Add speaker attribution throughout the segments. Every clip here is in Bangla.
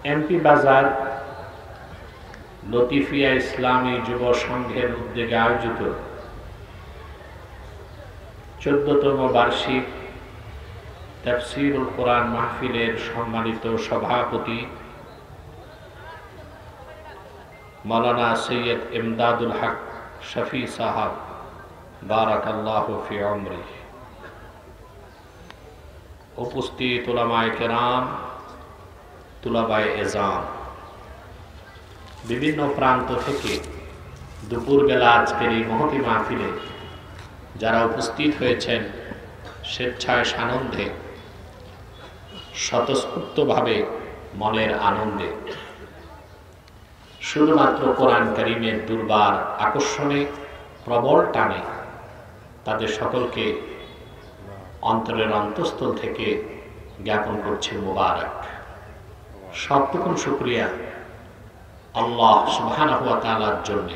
Speaker 1: এমপি বাজার লতিফিয়া ইসলামী যুব সংঘের উদ্যোগে আয়োজিত 14তম বার্ষিক তাফসীরুল কোরআন মাহফিলের সম্মানিত সভাপতি মাওলানা সৈয়দ ইমদাদুল হক শফি সাহাব বারাকাল্লাহু ফি উমরিহি, উপস্থিত উলামায়ে কেরাম, তুলাবায়ে এজাম, বিভিন্ন প্রান্ত থেকে দুপুরবেলা আজকের এই মহতি মাহফিলে যারা উপস্থিত হয়েছেন স্বেচ্ছায় সানন্দে, স্বতঃস্ফূর্তভাবে মনের আনন্দে, শুধুমাত্র কোরআন কারীমের দুর্বার আকর্ষণে, প্রবল টানে, তাদের সকলকে অন্তরের অন্তঃস্থল থেকে জ্ঞাপন করছে মুবারক। সবটুকুন শুকরিয়া আল্লাহ সুবহানাহু ওয়া তাআলার জন্য,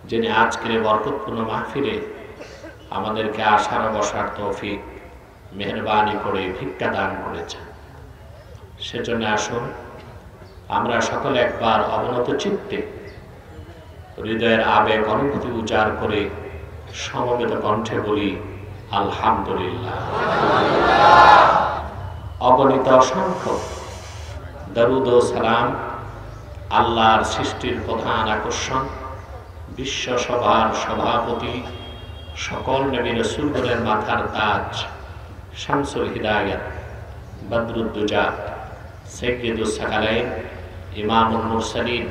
Speaker 1: যিনি আজকের বরকতপূর্ণ মাহফিলে আমাদেরকে আসার বসার তৌফিক মেহেরবানি করে ভিক্ষা দান করেছেন। সেজন্য আসুন আমরা সকলে একবার অবনত চিত্তে হৃদয়ের আবেগ অনুভূতি উজাড় করে সমবেত কণ্ঠে বলি আলহামদুলিল্লাহ। অগণিত অসংখ্য দরুদ ও সালাম আল্লাহর সৃষ্টির প্রধান আকর্ষণ, বিশ্ব সভার সভাপতি, সকল নবী রাসূলগণের মাথার তাজ, শামসুল হিদায়াত, বদরুদ্দুজা, সাইয়্যিদুস সাকালাইন, ইমামুল মুরসালিন,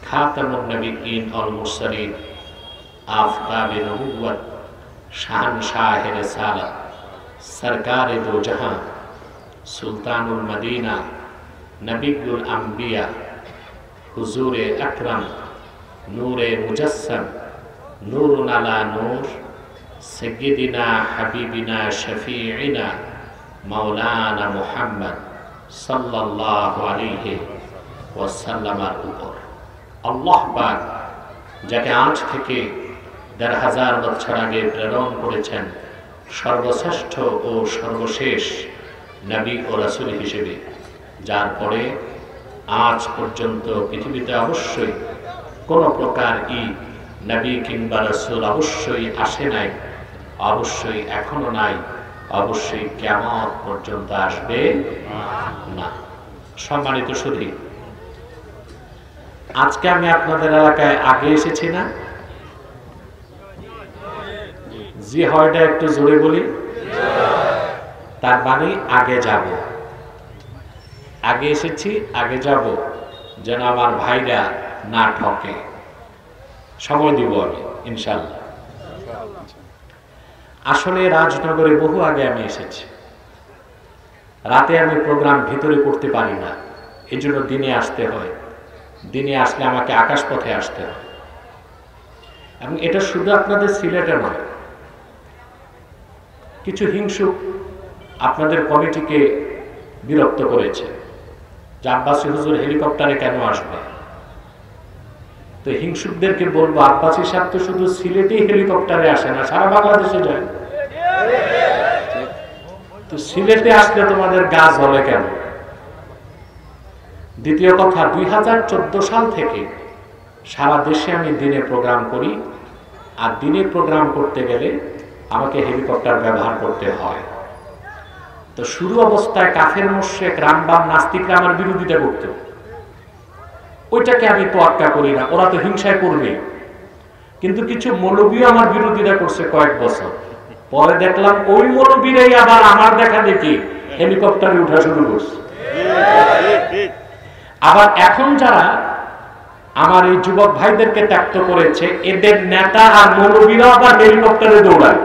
Speaker 1: খাতামুন নবিয়্যিন ওয়াল মুরসালিন, আফতাবে নবুওয়াত, শাহনশাহে রিসালাত, সরকারে দো জাহান, সুলতানুল মদিনা, নবিয়ুল আম্বিয়া, হুজুরে আকরাম, নূরে মুজাসসাম, নূরুন আলা নূর, সাইয়্যিদিনা হাবিবিনা শফিঈনা মাওলানা মুহাম্মদ সাল্লাল্লাহু আলাইহি ওয়াসাল্লামের উপর আল্লাহ পাক যাকে আজ থেকে ১,৫০০ বছর আগে প্রেরণ করেছেন সর্বশ্রেষ্ঠ ও সর্বশেষ নবী ও রাসূল হিসেবে, যার পরে আজ পর্যন্ত পৃথিবীতে অবশ্যই কোনো প্রকার নবী কিংবা রাসূল অবশ্যই আসে নাই, অবশ্যই এখনো নাই, অবশ্যই কিয়ামত পর্যন্ত আসবে না। সম্মানিত সুধী, আজকে আমি আপনাদের এলাকায় আগে এসেছি না? জি হয়টা একটু জোরে বলি। তার মানে আগে যাব, আগে এসেছি, আগে যাব, যেন আমার ভাইরা না ঠকে। সময় দিব আমি ইনশাআল্লাহ। আসলে রাজনগরে বহু আগে আমি এসেছি। রাতে আমি প্রোগ্রাম ভিতরে করতে পারি না, এই জন্য দিনে আসতে হয়। দিনে আসলে আমাকে আকাশপথে আসতে হয়। এবং এটা শুধু আপনাদের সিলেটে নয়, কিছু হিংসুক আপনাদের কমিটিকে বিরক্ত করেছে যে আব্বাসী হুজুর হেলিকপ্টারে কেন আসবে। তো হিংসুকদেরকে বলবো, আব্বাসী সাহেব তো শুধু সিলেটেই হেলিকপ্টারে আসে না, সারা বাংলাদেশে যায়। তো সিলেটে আসলে তোমাদের গা জ্বলে কেন? দ্বিতীয় কথা, ২০১৪ সাল থেকে সারা দেশে আমি দিনে প্রোগ্রাম করি, আর দিনে প্রোগ্রাম করতে গেলে আমাকে হেলিকপ্টার ব্যবহার করতে হয়। তো শুরু অবস্থায় কাফের মুশরিক রামবাম নাস্তিকরা আমার বিরোধিতা করত, ওইটাকে আমি তোয়াক্কা করি না, ওরা তো হিংসায় করবে। কিন্তু কিছু মৌলবীও আমার বিরোধিতা করছে কয়েক বছর, পরে দেখলাম ওই মৌলবীরাই আবার আমার দেখা দেখি হেলিকপ্টারে উঠা শুরু করছে। আবার এখন যারা আমার এই যুবক ভাইদেরকে ত্যাক্ত করেছে, এদের নেতা আর মৌলবীরা আবার হেলিকপ্টারে দৌড়ায়,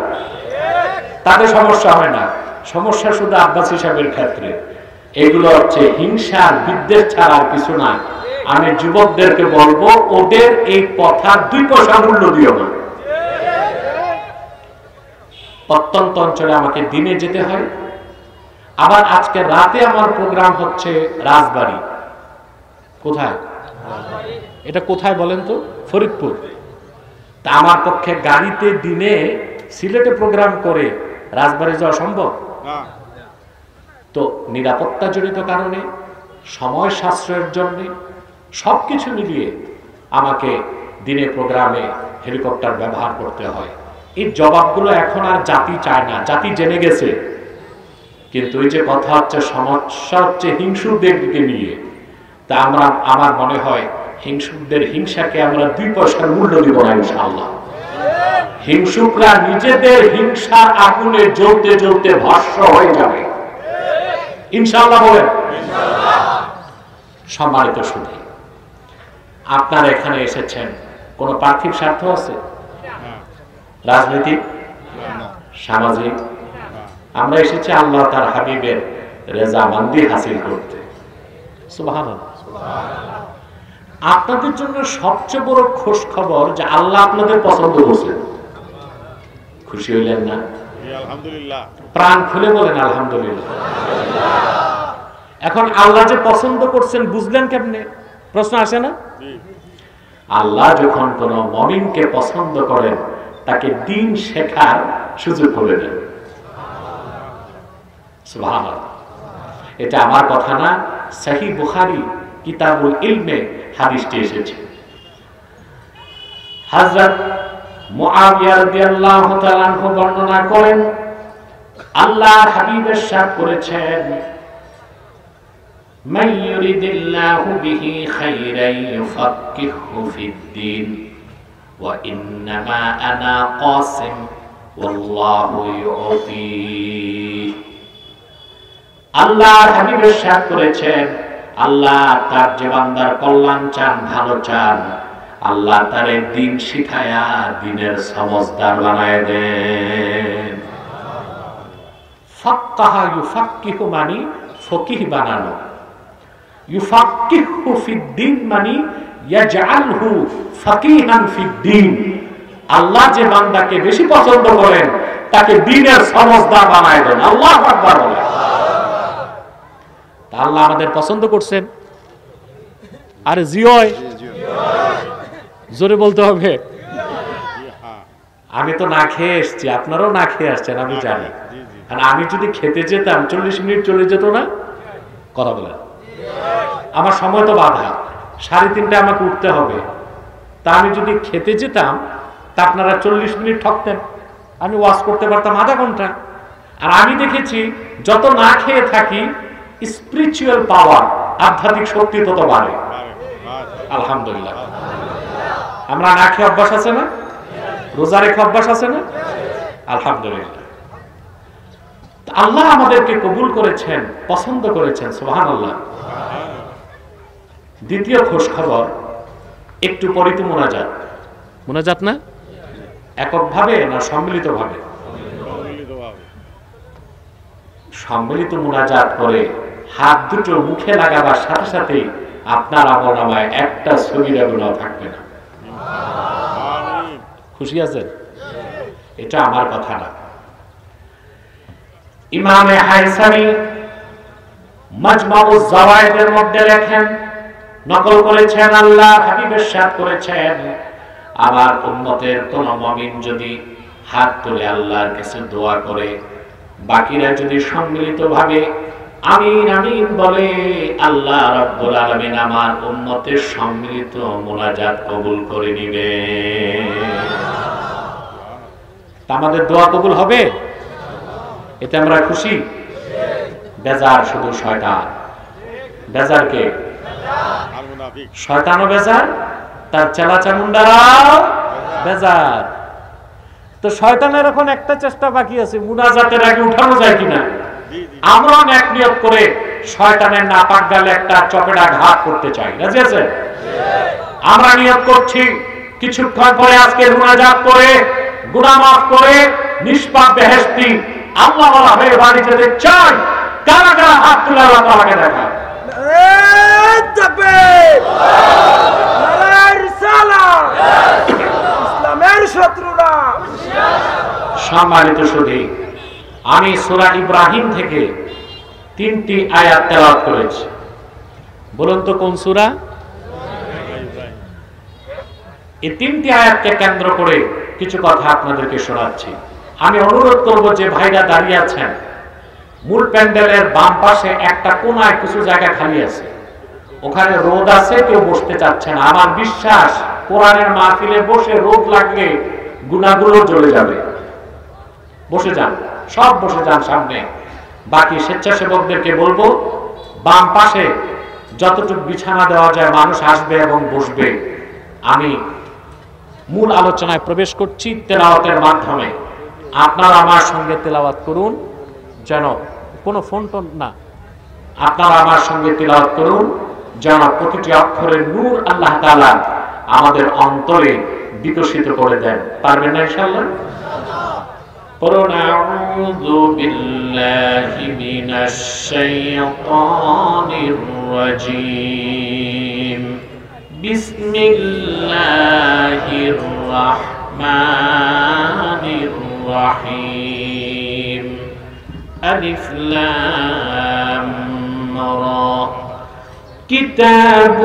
Speaker 1: তাদের সমস্যা হয় না। সমস্যা শুধু আব্বাসী সাহেবের ক্ষেত্রে। এগুলো হচ্ছে হিংসা আর বিদ্বেষ ছাড়া আর কিছু না। আমি যুবকদেরকে বলবো, ওদের এই কথা ২ পয়সা মূল্য দিও না। প্রত্যন্ত অঞ্চলে আমাকে দিনে যেতে হয়, আবার আজকে রাতে আমার প্রোগ্রাম হচ্ছে রাজবাড়ী। কোথায় এটা? কোথায় বলেন তো? ফরিদপুর। তা আমার পক্ষে গাড়িতে দিনে সিলেটে প্রোগ্রাম করে রাজবাড়ী যাওয়া সম্ভব? তো নিরাপত্তা জনিত কারণে, সময় সাশ্রয়ের জন্য সবকিছু মিলিয়ে আমাকে দিনে প্রোগ্রামে হেলিকপ্টার ব্যবহার করতে হয়। এই জবাবগুলো এখন আর জাতি চায় না, জাতি জেনে গেছে। কিন্তু এই যে কথা হচ্ছে সমস্যা হচ্ছে হিংসুকদেরকে নিয়ে, তা আমার মনে হয় হিংসুকদের হিংসাকে আমরা 2 পয়সার মূল্য দিব না ইনশাআল্লাহ। হিংসুকরা নিজেদের হিংসার আগুনে জ্বলতে জ্বলতে ভস্ম হয়ে যাবে ইনশাআল্লাহ। বলেন সম্মানিত শুধু আপনারা এখানে এসেছেন কোন পার্থিব স্বার্থ আছে? রাজনৈতিক, সামাজিক? আমরা এসেছি আল্লাহ তার হাবিবের রেজামন্দি হাসিল করতে। সুবহানাল্লাহ। আপনাদের জন্য সবচেয়ে বড় খুশ খবর যে আল্লাহ আপনাদের পছন্দ করছেন। খুশি হইলেন না? আলহামদুলিল্লাহ। প্রাণ খুলে বলেন আলহামদুলিল্লাহ। এখন আল্লাহ যে পছন্দ করছেন বুঝলেন কেমনে? প্রশ্ন আসে না? আল্লাহ যখন কোন মুমিনকে পছন্দ করেন তাকে দ্বীন শেখার সুযোগ করে দেন। সুবহানাল্লাহ। এটা আমার কথা না, সহিহ বুখারী কিতাবুল ইলমে হাদিসটি এসেছে। হযরত মুআবিয়া রাদিয়াল্লাহু তাআলা আনহু বর্ণনা করেন, আল্লাহর হাবিব ইরশাদ করেছেন, মান ইউরিদিল্লাহু বিহি খাইরান ইউফাক্কিহু ফিদ-দীন ওয়া ইন্নামা আনা কাসিম ওয়াল্লাহু ইউতি। আল্লাহর হাবিব ইরশাদ করেছেন, আল্লাহ তার যে বান্দার কল্যাণ চান, ভালো চান, আল্লাহ তারে দ্বীন শিখায়া দ্বীনের সমজদার বানায় দেন। ফাক্কাহা ইউফাক্কিহু মানে ফকিহ বানানো, ইউফাক্কিহু ফিদ-দীন মানে ইয়াজআলহু ফাকিহান ফিদ-দীন। আল্লাহ যে বান্দাকে বেশি পছন্দ করেন তাকে দ্বীনের সমজদার বানায় দেন। আল্লাহু আকবার বলেন। আল্লাহ আমাদের পছন্দ করছেন। আরে জি হয়, জোরে বলতে হবে। আমি তো না খেয়ে এসছি, আপনারাও না খেয়ে আসছেন, আমি জানি। আর আমি যদি খেতে যেতাম 40 মিনিট চলে যেত না? কথা বলেন। আমার সময় তো বাধা, 3:30টায় আমাকে উঠতে হবে। তা আমি যদি খেতে যেতাম তা আপনারা 40 মিনিট ঠকতেন, আমি ওয়াজ করতে পারতাম আধা ঘন্টা। আর আমি দেখেছি যত না খেয়ে থাকি স্পিরিচুয়াল পাওয়ার, আধ্যাত্মিক শক্তি তত বাড়ে। আলহামদুলিল্লাহ। আমরা না খেয়ে অভ্যাস আছে না? রোজা রেখে অভ্যাস আছে না? আলহামদুলিল্লাহ। আল্লাহ আমাদেরকে কবুল করেছেন, পছন্দ করেছেন। সুবহানাল্লাহ। দ্বিতীয় খুশ খবর, একটু পরিত মোনাজাত। মোনাজাত না এককভাবে না সম্মিলিতভাবে? সম্মিলিত মোনাজাত করে হাত দুটো মুখে লাগাবার সাথে সাথে আপনার আমলনামায় একটা সগীরা গুনাহ থাকবে না। খুশি আছেন? এটা আমার কথা না। ইমামে হাইসামি মাজমাউজ জাওয়ায়েদের মধ্যে লেখেন, নকল করেছেন, আল্লাহ হাবিব ইরশাদ করেছেন, আমার উম্মতের কোন মুমিন যদি হাত তুলে আল্লাহর কাছে দোয়া করে, বাকিরা যদি সম্মিলিতভাবে আমিন আমিন বলে, আল্লাহ রাব্বুল আলামিন আমার উম্মতের সম্মিলিত মোনাজাত কবুল করে নেবেন। আমাদের দোয়া কবুল হবে, এতে আমরা খুশি। বেজার শুধু শয়তান। বেজার কে? শয়তানও বেজার, তার চেলা চামুন্ডারাও বেজার। তো শয়তানের এখন একটা চেষ্টা বাকি আছে, মুনাজাতের আগে উঠানো যায় কিনা। আমরা এক নিয়ত করে শয়তানের নাপাক গালে একটা চপেটা ঘাত করতে চাই। রাজি আছেন? আমরা নিয়ত করছি কিছুক্ষণ পরে আজকে মুনাজাত করে গুনাহ মাফ করে নিষ্পাপ বেহেশতি আল্লাহ ওয়ালা হয়ে বাড়ি যেতে চাই। কারা কারা হাত তুলে আল্লাহ তাআলাকে দেখায়? তাকবীর! নারায়ে রিসালাত! ইসলামের শত্রুরা! সম্মানিত সুধী, আমি সূরা ইব্রাহিম থেকে 3টি আয়াত তেলাওয়াত করেছি। বলুন তো কোন সূরা? এই 3টি আয়াতকে কেন্দ্র করে কিছু কথা আপনাদেরকে শোনাচ্ছি। আমি অনুরোধ করব যে ভাইরা দাঁড়িয়ে আছেন, মূল প্যান্ডেলের বাম পাশে একটা কোনায় কিছু জায়গা খালি আছে, ওখানে রোদ আছে, কেউ বসতে চাচ্ছে না। আমার বিশ্বাস কোরআনের মাহফিলে বসে রোদ লাগলে গুনাহগুলো জ্বলে যাবে। বসে যান, সব বসে যান সামনে। বাকি স্বেচ্ছাসেবকদেরকে বলবো বাম পাশে যতটুকু বিছানা দেওয়া যায় মানুষ আসবে এবং বসবে। আমি মূল আলোচনায় প্রবেশ করছি তেলাওয়াতের মাধ্যমে। আপনারা আমার সঙ্গে তেলাওয়াত করুন, যেন কোনো ফোন টোন না। আপনারা আমার সঙ্গে তেলাওয়াত করুন, যেন প্রতিটি অক্ষরের নূর আল্লাহ তাআলা আমাদের অন্তরে বিকশিত করে দেন। পারবেন না ইনশাআল্লাহ? قُلْ أَعُوذُ بِاللَّهِ مِنَ الشَّيْطَانِ الرَّجِيمِ بِسْمِ اللَّهِ الرَّحْمَنِ الرَّحِيمِ ألف لام را كتاب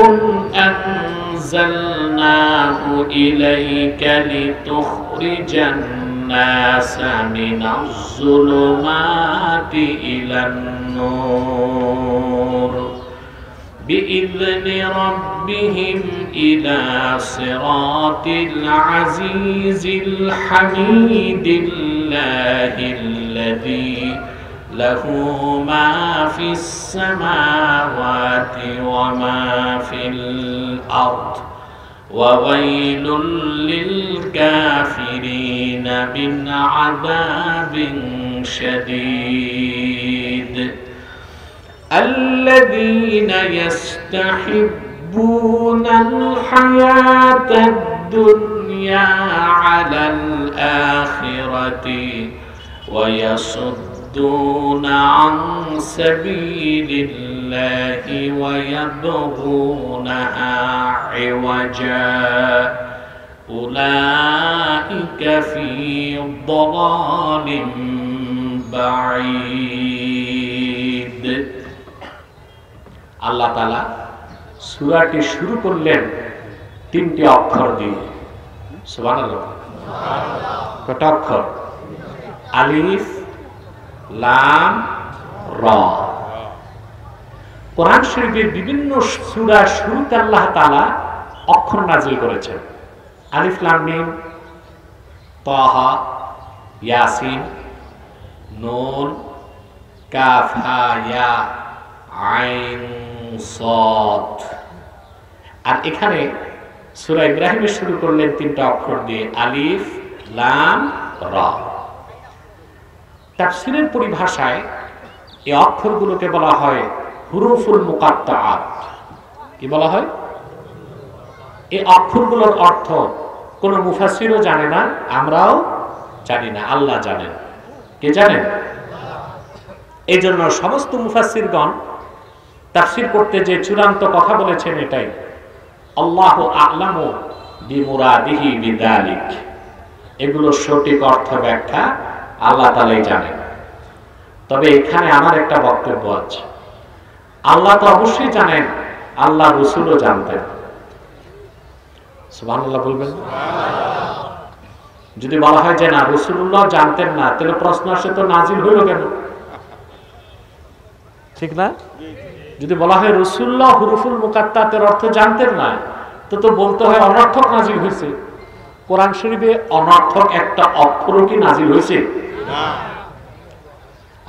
Speaker 1: أنزلناه إليك لتخرج الناس من الظلمات إلى النور بإذن ربهم إلى صراط العزيز الحميد الله الذي له ما في السماوات وما في الأرض وويل للكافرين من عذاب شديد الذين يستحبون الحياة الدنيا على الآخرة ويصدون عن سبيل الله ويبغونها عوجا أولئك في ضلال بعيد আল্লাহ তাআলা সূরাটি শুরু করলেন তিনটি অক্ষর দিয়ে। সুবহানাল্লাহ। কয়টা অক্ষর? আলিফ লাম রা। কোরআন শরীফের বিভিন্ন সূরা শুরুতে আল্লাহ তাআলা অক্ষর নাযিল করেছেন। আলিফ লাম মিম, তাহা, ইয়াসিন, নুন, কাফ হা ইয়া আইন সাদ। আর এখানে সূরা ইব্রাহিমের শুরু করলেন তিনটা অক্ষর দিয়ে, আলিফ লাম রা। তাফসীরের পরিভাষায় এই অক্ষরগুলোকে বলা হয় হুরুফুল মুকাত্তাআত। কি বলা হয়? এই অক্ষরগুলোর অর্থ কোন মুফাসসিরও জানে না, আমরাও জানি না, আল্লাহ জানেন। কে জানেন? এই জন্য সমস্ত মুফাসসিরগণ তাফসীর করতে যে চূড়ান্ত কথা বলেছেন এটাই, আল্লাহু আ'লামু বিমুরাদিহি বিযালিক। এগুলো সঠিক অর্থ ব্যাখ্যা আল্লাহ তাআলাই জানেন। তবে এখানে আমার একটা বক্তব্য আছে। আল্লাহ তো অবশ্যই জানেন, আল্লাহ রাসূলও জানতেন। সুবহানাল্লাহ বলবেন? যদি বলা হয় যে না রাসূলুল্লাহ জানতেন না, তাহলে প্রশ্ন আসে তো নাজিল হইল কেন? ঠিক না? যদি বলা হয় রাসূলুল্লাহ হুরুফুল মুকাত্তাতের অর্থ জানতেন না, তো বলতে হয় অনর্থক নাজিল হয়েছে। কোরআন শরীফে অনর্থক একটা অক্ষরও কি নাজিল হয়েছে? না।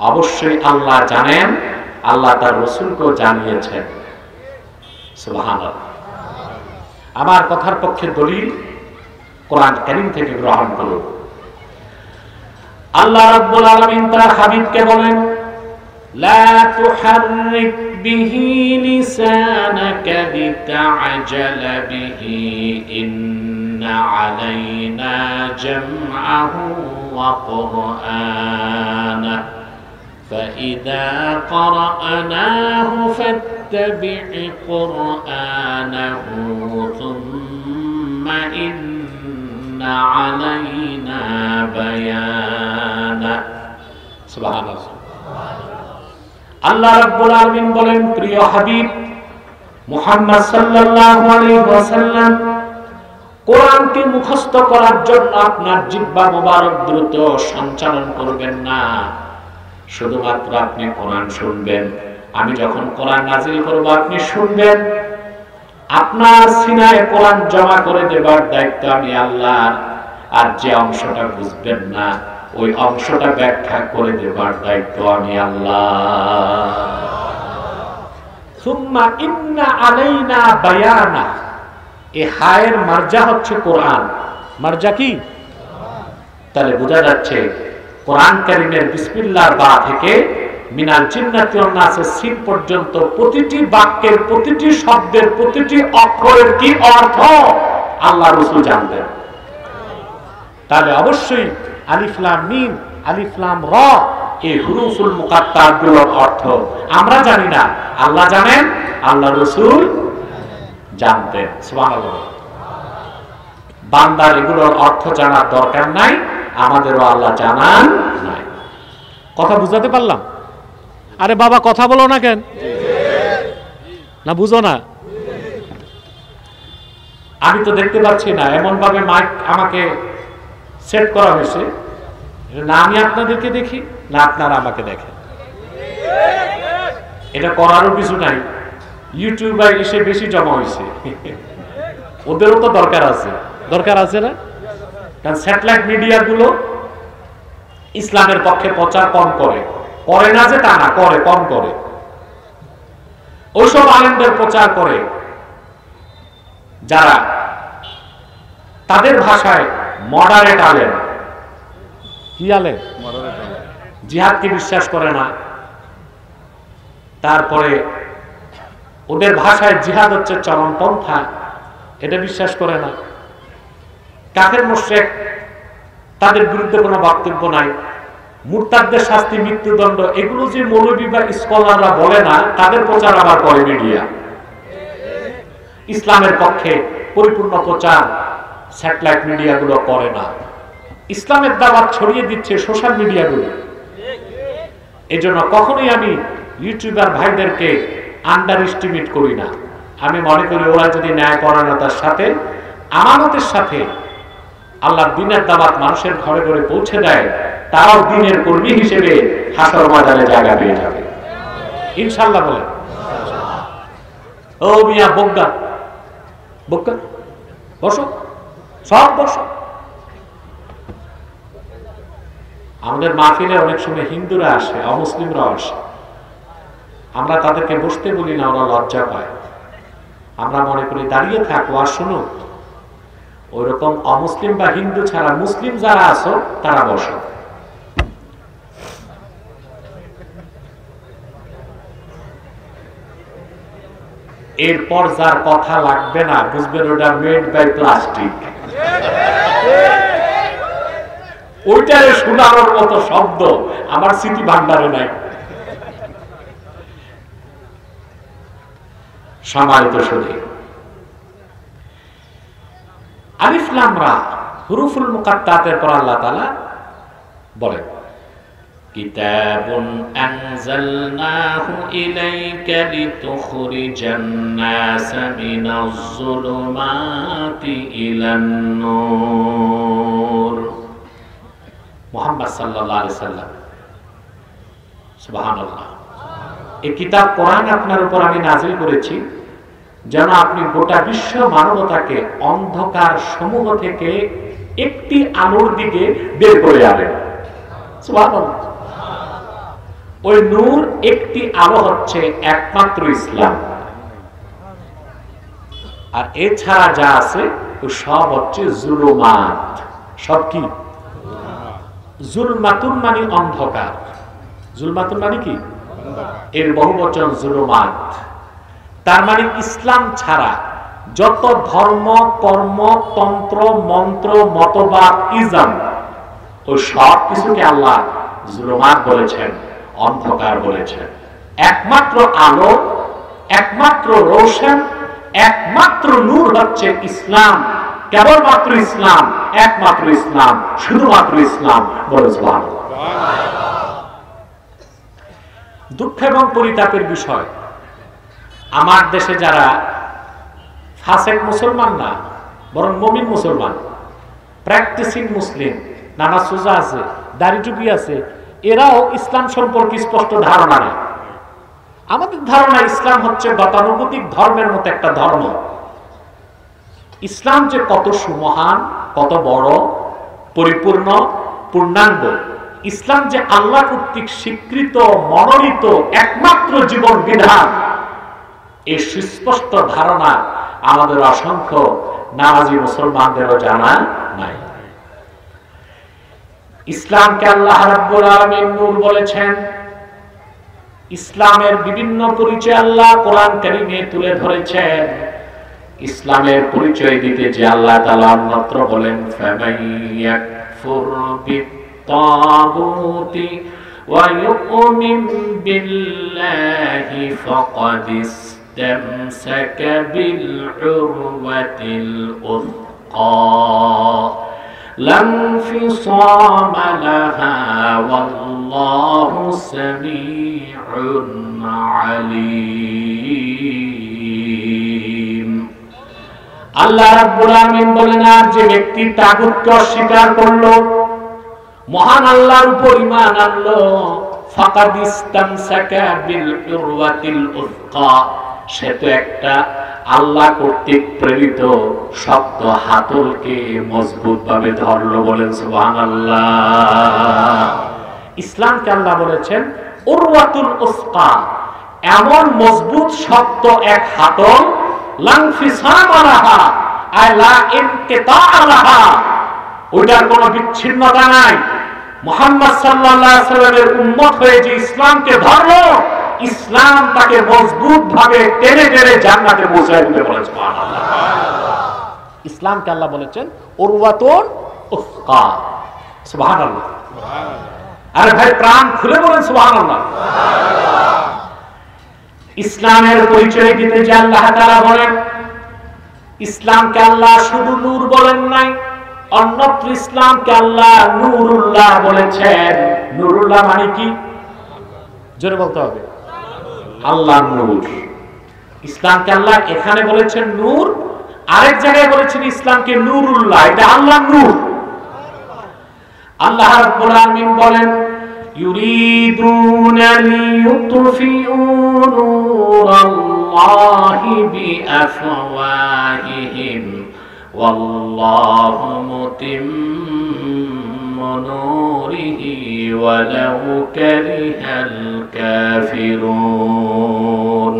Speaker 1: অবশ্যই আল্লাহ জানেন, আল্লাহ তার রাসূলকেও জানিয়েছেন। সুবহানাল্লাহ। আমার কথার পক্ষে দলিল কোরআন কারীম থেকে গ্রহণ করুন। আল্লাহ রাব্বুল আলামিন তার হাবিবকে বলেন, লা তুহাররিক বিহি লিসানাকা লিতা'জালা বিহি ইন্না আলাইনা জামআহু ওয়া কুরআনাহু فإذا قرأناه فاتبع قرآنه ثم إن علينا بيانه سبحان الله আল্লাহ রাব্বুল আলামিন বলেন, প্রিয় হাবিব মুহাম্মদ সাল্লাল্লাহু আলাইহি ওয়াসাল্লাম, কোরআনকে মুখস্থ করার জন্য আপনার জিহ্বা মোবারক দ্রুত সঞ্চালন করবেন না। শুধুমাত্র আপনি কোরআন শুনবেন, আমি যখন কোরআন নাজিল করব আপনি শুনবেন, আপনার সিনায় কোরআন জমা করে দেবার দায়িত্ব আমি আল্লাহর, আর যে অংশটা বুঝবেন না ওই অংশটা ব্যাখ্যা করে দেবার দায়িত্ব আমি আল্লাহ। সুম্মা ইন্না আলাইনা বায়ানা, এই হায়ের মারজা হচ্ছে কোরআন। মারজা কি? তাহলে বোঝা যাচ্ছে কোরআন কারীমের বিসমিল্লাহর বা থেকে মিনাল জিন্নাতি ওয়ান নাসের সিন পর্যন্ত প্রতিটি বাক্যের, প্রতিটি শব্দের, প্রতিটি অক্ষরের কি অর্থ আল্লাহ রাসূল জানতেন। তাহলে অবশ্যই আলিফ লাম মিম, আলিফ লাম র, এই হুরুফুল মুকাত্তার গুলোর অর্থ আমরা জানি না, আল্লাহ জানেন, আল্লাহ রাসূল জানতেন। সুবহানাল্লাহ। বান্দার এগুলোর অর্থ জানার দরকার নাই, আমাদেরও আল্লাহ জানান নাই। কথা বুঝাতে পারলাম? আরে বাবা কথা বলো না কেন? না বুঝো না? আমি তো দেখতে পাচ্ছি না, এমন ভাবে মাইক আমাকে সেট করা হয়েছে, না আমি আপনাদেরকে দেখি না আপনারা আমাকে দেখেন। এটা করারও কিছু নাই, ইউটিউবে এসে বেশি জমা হয়েছে, ওদেরও তো দরকার আছে, দরকার আছে না? কারণ স্যাটেলাইট মিডিয়া গুলো ইসলামের পক্ষে প্রচার কম করে, করে না যে তা না, করে কম করে। ওইসব আলেমদের প্রচার করে যারা তাদের ভাষায় মডারেট আলেম। কি আলেম? জিহাদকে বিশ্বাস করে না, তারপরে ওদের ভাষায় জিহাদ হচ্ছে চরমপন্থা, এটা বিশ্বাস করে না। কাফের মুশরিক, তাদের বিরুদ্ধে কোনো বক্তব্য নাই। মুরতাদদের শাস্তি মৃত্যুদণ্ড, এগুলো যে মৌলবী বা স্কলাররা বলে না, তাদের প্রচার আবার করে মিডিয়া। ইসলামের পক্ষে পরিপূর্ণ প্রচার স্যাটেলাইট মিডিয়াগুলো করে না, ইসলামের দাওয়াত ছড়িয়ে দিচ্ছে সোশ্যাল মিডিয়াগুলো। এই জন্য কখনোই আমি ইউটিউবার ভাইদেরকে আন্ডার এস্টিমেট করি না। আমি মনে করি ওরা যদি ন্যায়পরায়ণতার সাথে, আমানতের সাথে আল্লাহর দ্বীনের দাওয়াত মানুষের ঘরে ঘরে পৌঁছে দেয়, তারাও দ্বীনের কর্মী হিসেবে হাসর ময়দানে জায়গা পেয়ে যাবে ইনশাআল্লাহ। বলে ও মিয়া বগ্গা বগ্গা, বসো, সব বসো। আমাদের মাহফিলে অনেক সময় হিন্দুরা আসে, অমুসলিমরা আসে, আমরা তাদেরকে বসতে বলি না, ওরা লজ্জা পায়। আমরা মনে করি দাঁড়িয়ে থাকো আর শুনো। ওইরকম অমুসলিম বা হিন্দু ছাড়া মুসলিম যারা আছো তারা বসো। এরপর যার কথা লাগবে না বুঝবেন ওটা মেড বাই প্লাস্টিক। ওইটারে শোনানোর মতো শব্দ আমার স্মৃতি ভান্ডারে নাই। সম্মানিত সুধী, আলিফ লাম রা হুরুফুল মুকাত্তাতের পর আল্লাহ তাআলা বলেন, কিতাবুন আনজালনাহু ইলাইকা লিতুখরিজান নাস মিনাজ যুলুমাতি ইলান নূর। মুহাম্মদ সাল্লাল্লাহু আলাইহি সাল্লাম, সুবহানাল্লাহ। এই কিতাব কোরআন আপনার উপর আমি নাযিল করেছি যেন আপনি গোটা বিশ্ব মানবতাকে অন্ধকার সমূহ থেকে একটি আলোর দিকে বের করে আনেন। সুবহানাল্লাহ। ওই নূর, একটি আলো হচ্ছে একমাত্র ইসলাম, আর এছাড়া যা আছে সব হচ্ছে জুলুমাত। সব কি? জুলমাতুন মানে অন্ধকার। জুলমাতুন মানে কি? এর বহুবচন জুলুমাত। তার মানে ইসলাম ছাড়া যত ধর্ম, কর্ম, তন্ত্র, মন্ত্র, মতবাদ, ইজম, ওই সব কিছুকে আল্লাহ জুলুমাত বলেছেন, অন্ধকার বলেছেন। একমাত্র আলো, একমাত্র রোশন, একমাত্র নূর হচ্ছে ইসলাম। কেবলমাত্র ইসলাম, একমাত্র ইসলাম, শুধুমাত্র ইসলাম। বলে সুবহানাল্লাহ। দুঃখ এবং পরিতাপের বিষয়, আমার দেশে যারা ফাসেক মুসলমান না, বরং মুমিন মুসলমান, প্র্যাকটিসিং মুসলিম, নামাজ রোজা আছে, দাড়ি টুপি আছে, এরাও ইসলাম সম্পর্কে স্পষ্ট ধারণা নেই। আমাদের ধারণা ইসলাম হচ্ছে গতানুগতিক ধর্মের মতো একটা ধর্ম। ইসলাম যে কত সুমহান, কত বড়, পরিপূর্ণ, পূর্ণাঙ্গ, ইসলাম যে আল্লাহ কর্তৃক স্বীকৃত, মনোনীত একমাত্র জীবন বিধান, এই সুস্পষ্ট ধারণা আমাদের অসংখ্য নামাজি মুসলমানদেরও জানা নাই। ইসলামকে আল্লাহ রাব্বুল আলামিন নূর বলেছেন। ইসলামের বিভিন্ন পরিচয় আল্লাহ কোরআন কারীমে তুলে ধরেছেন। ইসলামের পরিচয় দিতে যে আল্লাহ তাআলা অন্যত্র বলেন, ফামাইয়াকফুর বিত্তাগুতি ওয়া ইউমিন বিল্লাহি ফাকাদ ইসতামসাকা বিল উরওয়াতিল উসকা লা ইনফিসামা লাহা ওয়াল্লাহু সামিউন আলীম। আল্লাহ রাব্বুল আলামিন বলেন, আর যে ব্যক্তি তাগুতকে অস্বীকার করলো, মহান আল্লাহর উপর ঈমান আনলো, ফাকাদ ইসতামসাকা বিল উরওয়াতিল উসকা, সে তো একটা আল্লাহ কর্তৃক প্রেরিত শক্ত হাতলকে মজবুত ভাবে ধরলো। বলেন সুবহানাল্লাহ। ইসলামকে আল্লাহ বলেছেন উরওয়াতুল উসকা, এমন মজবুত শক্ত এক হাতল, ওইটার কোন বিচ্ছিন্নতা নাই। মুহাম্মদ সাল্লাল্লাহু আলাইহি ওয়াসাল্লামের উম্মত হয়ে যে ইসলামকে ধরলো, ইসলাম তাকে মজবুত ভাবে টেনে টেনে জান্নাতে পৌঁছায় দিতে। বলেন সুবহানাল্লাহ। ইসলামকে আল্লাহ বলেছেন উরওয়াতুন উসকা। সুবহানাল্লাহ। আরে ভাই প্রাণ খুলে বলেন সুবহানাল্লাহ। ইসলামের পরিচয় দিতে যে আল্লাহ তাআলা বলেন, ইসলামকে আল্লাহ শুধু নূর বলেন নাই, অন্যত্র ইসলামকে আল্লাহ নূরুল্লাহ বলেছেন। নূরুল্লাহ মানে কি? জোরে বলতে হবে, আল্লাহ নূর। ইসলামকে আল্লাহ এখানে বলেছেন নূর, আরেক জায়গায় বলেছেন ইসলামকে নূরুল্লাহ। এটা আল্লাহ নূর। আল্লাহ রাব্বুল আলামিন বলেন, يريدون ليطفئوا نور الله بأفواههم والله متم نوره ولو كره الكافرون।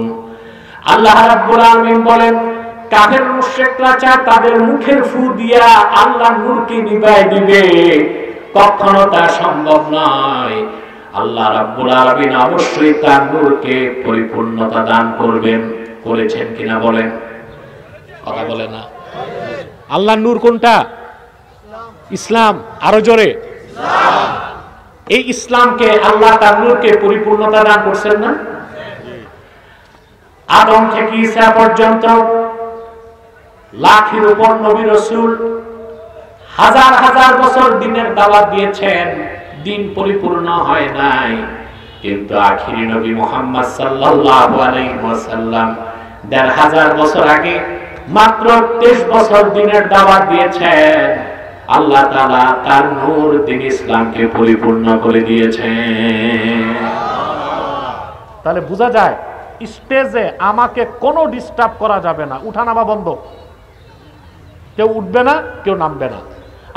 Speaker 1: আল্লাহ রাব্বুল আলামিন বলেন, কাফের মুশরিকরা চায় তাদের মুখের ফু দিয়া আল্লাহর নূরকে নিভায় দিবে, কখনো তা সম্ভব নয়। আল্লাহ রাব্বুল আলামিন অবশ্যই তার নূরকে পরিপূর্ণতা দান করবেন। করেছেন কিনা বলেন? কথা বলে না। আল্লাহর নূর কোনটা? ইসলাম। আরো জোরে ইসলাম। এই ইসলামকে আল্লাহ তার নূরকে পরিপূর্ণতা দান করছেন না? আদম থেকে ঈসা পর্যন্ত লাখের উপর নবী রাসূল হাজার হাজার বছর দিনের দাওয়াত দিয়েছেন, দিন পরিপূর্ণ হয় নাই। কিন্তু আখিরি নবী মুহাম্মদ সাল্লাল্লাহু আলাইহি ওয়াসাল্লাম ১৫০০ বছর আগে মাত্র ২৩ বছর দিনের দাওয়াত দিয়েছেন। আল্লাহ তাআলা তার নূর দ্বীন ইসলামকে পরিপূর্ণ করে দিয়েছেন। তাহলে বোঝা যায় স্টেজে আমাকে কোনো ডিস্টার্ব করা যাবে না, উঠানামা বন্ধ, কেউ উঠবে না, কেউ নামবে না।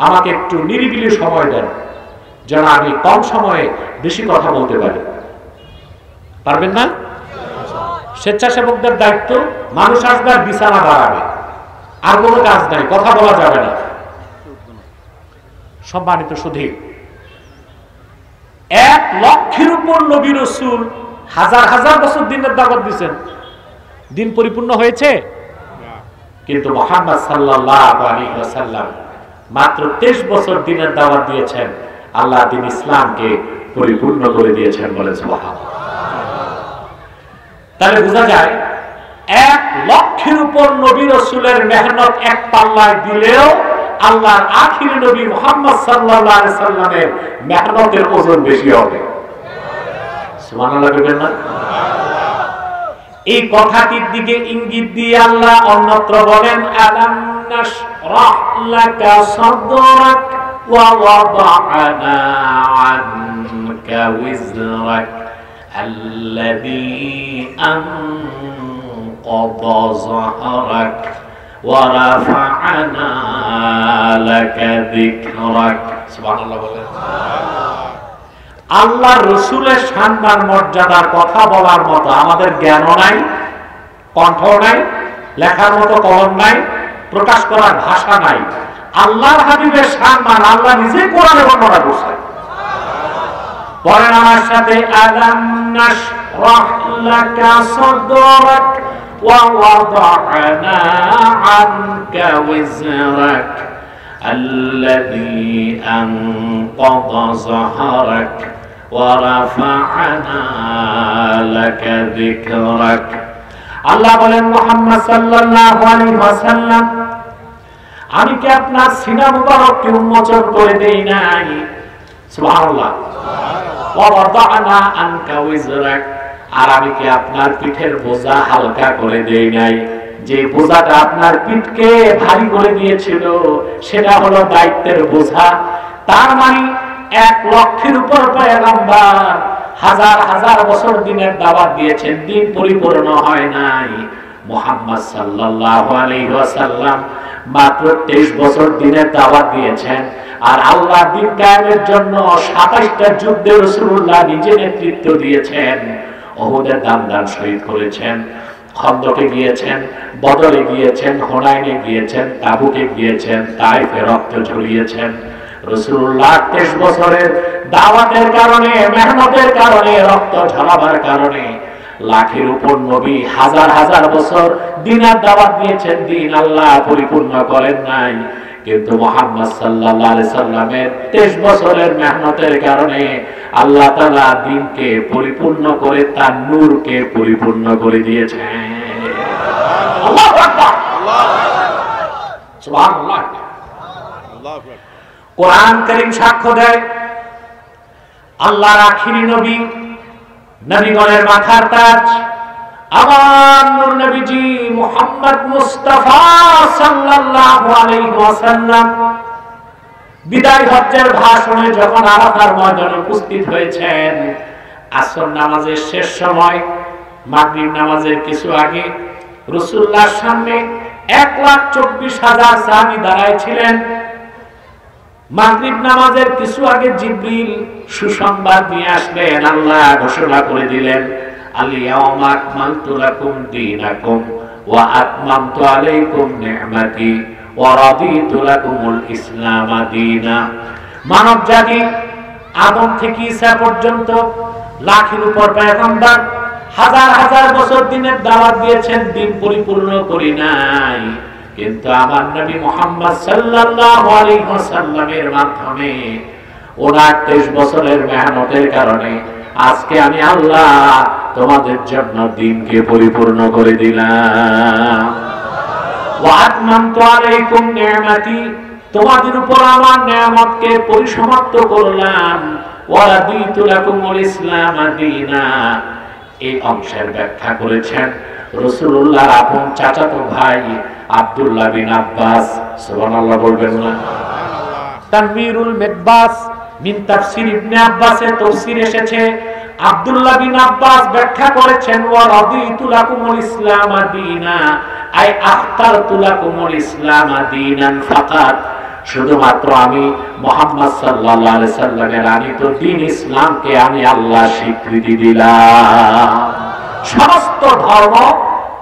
Speaker 1: আমাকে একটু নিরিবিলি সময় দেন, যেন আমি কম সময়ে বেশি কথা বলতে পারি। পারবেন না? স্বেচ্ছাসেবকদের দায়িত্ব, মানুষ আসবে আর বিছানা বাড়াবে, আর কোনো কাজ নাই, কথা বলা যাবে না। সম্মানিত সুধী, ১ লক্ষের উপর নবী রাসূল হাজার হাজার বছর দিনের দাওয়াত দিয়েছেন, দিন পরিপূর্ণ হয়েছে? কিন্তু মুহাম্মদ সাল্লাল্লাহু আলাইহি ওয়াসাল্লাম মাত্র ২৩ বছর দিনের দাওয়াত দিয়েছেন, আল্লাহ দ্বীন ইসলামকে পরিপূর্ণ করে দিয়েছেন। বলে সুবহানাল্লাহ। তাহলে বোঝা যায় ১ লক্ষের উপর নবী রাসূলের মেহনত এক পাল্লায় দিলেও আল্লাহর আখিরি নবী মুহাম্মদ সাল্লাল্লাহু আলাইহি সাল্লামের মেহনতের ওজন বেশি হবে। সুবহানাল্লাহ বলবেন না? এই কথাটির দিকে ইঙ্গিত দিয়ে আল্লাহ অন্যত্র বলেন, আলাম নাশরাহ লাকা সাদরাক ওয়া ওয়াদা'না আনকা ওয়িজরাক الذي أنقض ظهرك ورفعنا لك ذكرك سبحان الله বলেন আল্লাহ রাসূলের সম্মান মর্যাদার কথা বলার মতো আমাদের জ্ঞানও নাই, কণ্ঠ নাই, লেখার মতো কলম নাই, প্রকাশ করার ভাষা নাই। আল্লাহর হাবিবের সম্মান আল্লাহ নিজে কোরআনে বর্ণনা করেছেন। পড়েন আমার সাথে, আলাম নাশরাহ লাকা সাদরাক ওয়া ওয়াদা'না আনকা ওয়িজরাক আল্লাযী আনকাযা যাহরাক ওয়া রাফা'না লাকা যিকরাক। আল্লাহ বলেন, মুহাম্মদ সাল্লাল্লাহু আলাইহি ওয়াসাল্লাম, আমি কি আপনার সিনা মুবারককে উন্মোচন করে দেই নাই? সুবহানাল্লাহ। ওয়া ওয়াদা'না আনকা ওয়িজরাক, আর আমি কি আপনার পিঠের বোঝা হালকা করে দেই নাই? যে বোঝাটা আপনার পিঠকে ভারী করে দিয়েছিল সেটা হলো দায়িত্বের বোঝা। তার মানে 1 লক্ষের উপর পয়গম্বর হাজার হাজার বছর দিনের দাওয়াত দিয়েছেন, দিন পরিপূর্ণ হয় নাই। মুহাম্মদ সাল্লাল্লাহু আলাইহি ওয়াসাল্লাম মাত্র 23 বছর দিনের দাওয়াত দিয়েছেন। আর আল্লাহ দিন কায়েমের জন্য 27টা যুদ্ধে রাসূলুল্লাহ নিজে নেতৃত্ব দিয়েছেন। উহুদের দান শহীদ করেছেন, খন্দকে গিয়েছেন, বদরে গিয়েছেন, হুনাইনে গিয়েছেন, তাবুকে গিয়েছেন, তাইফে রক্ত ঝরিয়েছেন। রাসূলুল্লাহ 23 বছরের দাওয়াতের কারণে, মেহনতের কারণে, রক্ত ঝরাবার কারণে লাখের উপর নবী হাজার হাজার বছর দিনের দাওয়াত দিয়েছেন, দিন আল্লাহ পরিপূর্ণ করেন নাই। কিন্তু মুহাম্মদ সাল্লাল্লাহু আলাইহি সাল্লামের 23 বছরের মেহনতের কারণে আল্লাহ তাআলা দ্বীনকে পরিপূর্ণ করে, তার নূরকে পরিপূর্ণ করে দিয়েছেন। আল্লাহু আকবার, সুবহানাল্লাহ। কোরআন কারীম সাক্ষ্য দেয়, আল্লাহর আখিরি নবী, নবীগণের মাথার তাজ আমার নূর নবীজি মুহাম্মদ মুস্তাফা সাল্লাল্লাহু আলাইহি ওয়াসাল্লাম বিদায় হজ্জের ভাষণে যখন আরাফার ময়দানে উপস্থিত হয়েছেন, আসর নামাজের শেষ সময়, মাগরিব নামাজের কিছু আগে রাসূলুল্লাহর সামনে 1,24,000 সাহাবী দাঁড়ায় ছিলেন। মাগরিব নামাজের কিছু আগে জিবরিল সুসংবাদ নিয়ে আসলেন। আল্লাহ ঘোষণা করে দিলেন, আল-ইয়াওমা আকমালতু লাকুম দীনাকুম ওয়া আতমামতু আলাইকুম নি'মাতি ওয়া রাদিতু লাকুমুল ইসলাম দীনা। মানব জাতি আদম থেকে ঈসা পর্যন্ত লাখের উপর পয়গম্বর হাজার হাজার বছর দিনের দাওয়াত দিয়েছেন, দিন পরিপূর্ণ করি নাই। কিন্তু আমার নবী মুহাম্মদ সাল্লাল্লাহু আলাইহি ওয়াসাল্লামের মাধ্যমে ওনার 23 বছরের মেহনতের কারণে আজকে আমি আল্লাহ তোমাদের জন্য দ্বীনকে পরিপূর্ণ করে দিলাম। ওয়া আতমামতু আলাইকুম নি'মাতি, তোমাদের উপর আমার নিয়ামতকে পরিসমাপ্ত করলাম। ওয়া রাদিতু লাকুমুল ইসলাম দীনা। এই অংশের ব্যাখ্যা করেছেন রাসূলুল্লাহর আপন চাচাতো ভাই আব্দুল্লাহ বিন আব্বাস। সুবহানাল্লাহ বলবেন না? তানবীরুল মিকবাস মিন তাফসীর ইবনে আব্বাসের তাফসীর এসেছে, আব্দুল্লাহ বিন আব্বাস ব্যাখ্যা করেছেন, ওয়া রাদিতু লাকুমুল ইসলাম দীনা আই আখতারতু লাকুমুল ইসলাম দীনান ফাকাত। শুধুমাত্র আমি মুহাম্মদ সাল্লাল্লাহু আলাইহি সাল্লামের আনিত দ্বীন ইসলামকে আমি আল্লাহ স্বীকৃতি দিলাম। সমস্ত ধর্ম,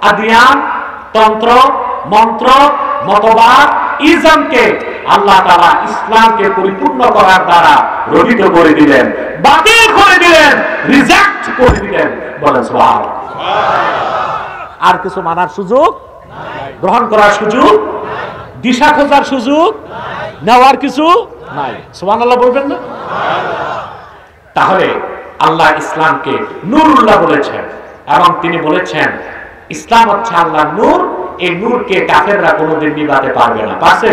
Speaker 1: আদিয়ান, তন্ত্র, মন্ত্র, মতবাদ, ইজমকে আল্লাহ তাআলা ইসলামকে পরিপূর্ণ করার দ্বারা রহিত করে দিলেন, বাতিল করে দিলেন, রিজেক্ট করে দিলেন। বলেন সুবহানাল্লাহ। আর কিছু মানার সুযোগ নাই, গ্রহণ করার সুযোগ নাই, দিশা খোঁজার সুযোগ নাই, নেওয়ার কিছু নাই। সুবহানাল্লাহ বলবেন না? তাহলে আল্লাহ ইসলামকে নূরুল্লাহ বলেছেন এবং তিনি বলেছেন ইসলাম হচ্ছে আল্লাহর নূর। এই নূরকে কাফেররা কোনোদিন নিভাতে পারবে না। পারছে?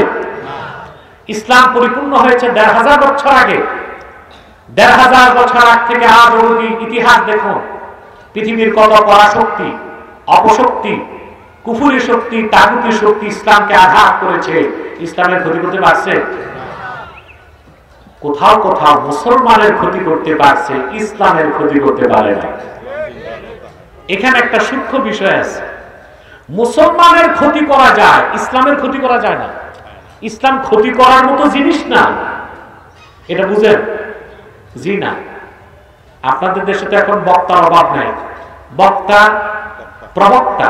Speaker 1: ইসলাম পরিপূর্ণ হয়েছে 1,500 বছর আগে। 1,500 বছর আগ থেকে আজ অবধি ইতিহাস দেখুন, পৃথিবীর কত পরাশক্তি, অপশক্তি, কুফরি শক্তি, তাগুতি শক্তি ইসলামকে আঘাত করেছে। ইসলামের ক্ষতি করতে পারছে? কোথাও কোথাও মুসলমানের ক্ষতি করতে পারছে, ইসলামের ক্ষতি করতে পারে না। এখানে একটা সূক্ষ্ম বিষয় আছে, মুসলমানের ক্ষতি করা যায়, ইসলামের ক্ষতি করা যায় না। ইসলাম ক্ষতি করার মতো জিনিস না, এটা বুঝেন? জি না। আপনাদের দেশে তো এখন বক্তার অভাব নাই, বক্তা প্রবক্তা,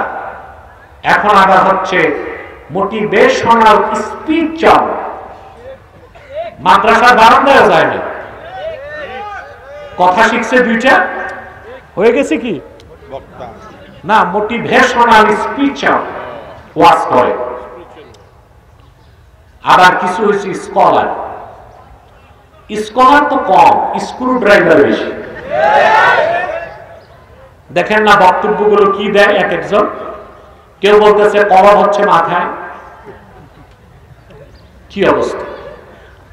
Speaker 1: এখন আবার হচ্ছে মোটিভেশনাল স্পিচ। মাদ্রাসার বারান্দায় যায় না, কথা শিখছে দুইটা, হয়ে গেছে কি না, মোটিভেশনাল স্পিচ ওয়াজ করে। আবার কিছু হয়েছে স্কলার, স্কলার তো কম, স্ক্রু ড্রাইভার বেশি। দেখেন না বক্তব্যগুলো কি দেয় এক একজন, কেউ বলতেছে কলম হচ্ছে মাথায়, কি অবস্থা।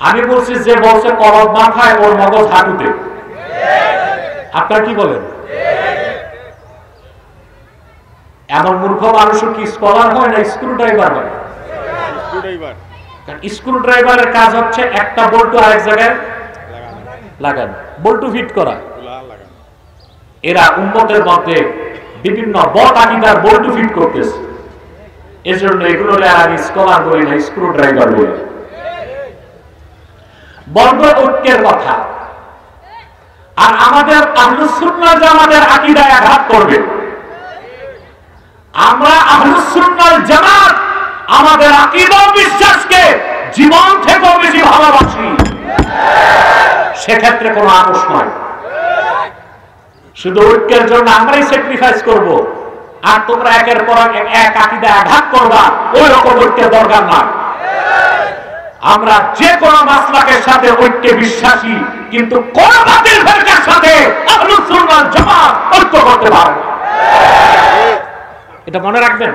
Speaker 1: আমি বলছি যে বলছে কলম মাথায়, ওর মগজ হাঁটুতে। আপনার কি বলেন? এমন মূর্খ মানুষও কি স্কলার হয় না স্ক্রু ড্রাইভার হয়? স্ক্রু ড্রাইভারের কাজ হচ্ছে একটা বল্টু আরেক জায়গায় লাগানো, বল্টু ফিট করা। এরা উম্মতের মধ্যে বিভিন্ন বদ আকীদার বল্টু ফিট করতেছে, এজন্য এগুলো আমি স্কলার বলি না, স্ক্রু ড্রাইভার বলি। বর্গ ঐক্যের কথা, আর আমাদের আহলুস সুন্নাহ জামাতের আকীদায় আঘাত করবে। আমরা আহলুস সুন্নাহ জামাত আমাদের আকীদা বিশ্বাসকে জীবন থেকেও বেশি ভালোবাসি, সেক্ষেত্রে কোনো আপোষ নয়। শুধু ঐক্যের জন্য আমরাই স্যাক্রিফাইস করব, আর তোমরা একের পর এক আকীদায় আঘাত করবা, ওই রকম ঐক্যের দরকার নয়। আমরা যে কোনো মাসলাকের সাথে ঐক্যে বিশ্বাসী, কিন্তু কোন বাতিল ফিরকার সাথে আহলুস সুন্নাহ জামাত ঐক্য করতে পারে না। এটা মনে রাখবেন,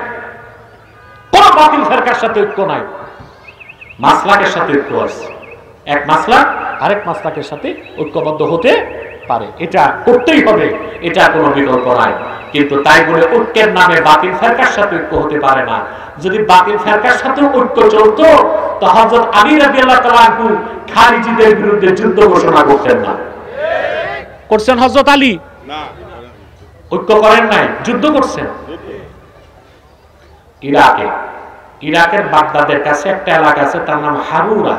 Speaker 1: কোন বাতিল ফিরকার সাথে ঐক্য নাই, মাসলাকের সাথে ঐক্য আছে। এক মাসলাক আরেক মাসলাকের সাথে ঐক্যবদ্ধ হতে পারে, এটা করতেই হবে, এটা কোনো বিকল্প নাই। কিন্তু তাই বলে ঐক্যের নামে বাতিল ফিরকার সাথে ঐক্য হতে পারে না। যদি বাতিল ফিরকার সাথে ঐক্য চলতো, তো হযরত আলী রাদিয়াল্লাহু তাআলা আনহু খারিজিদের বিরুদ্ধে যুদ্ধ ঘোষণা করতেন না। করছেন হযরত আলী? না, ঐক্য করেন নাই, যুদ্ধ করছেন। ইরাকের বাগদাদের কাছে একটা এলাকা আছে, তার নাম হারুরা।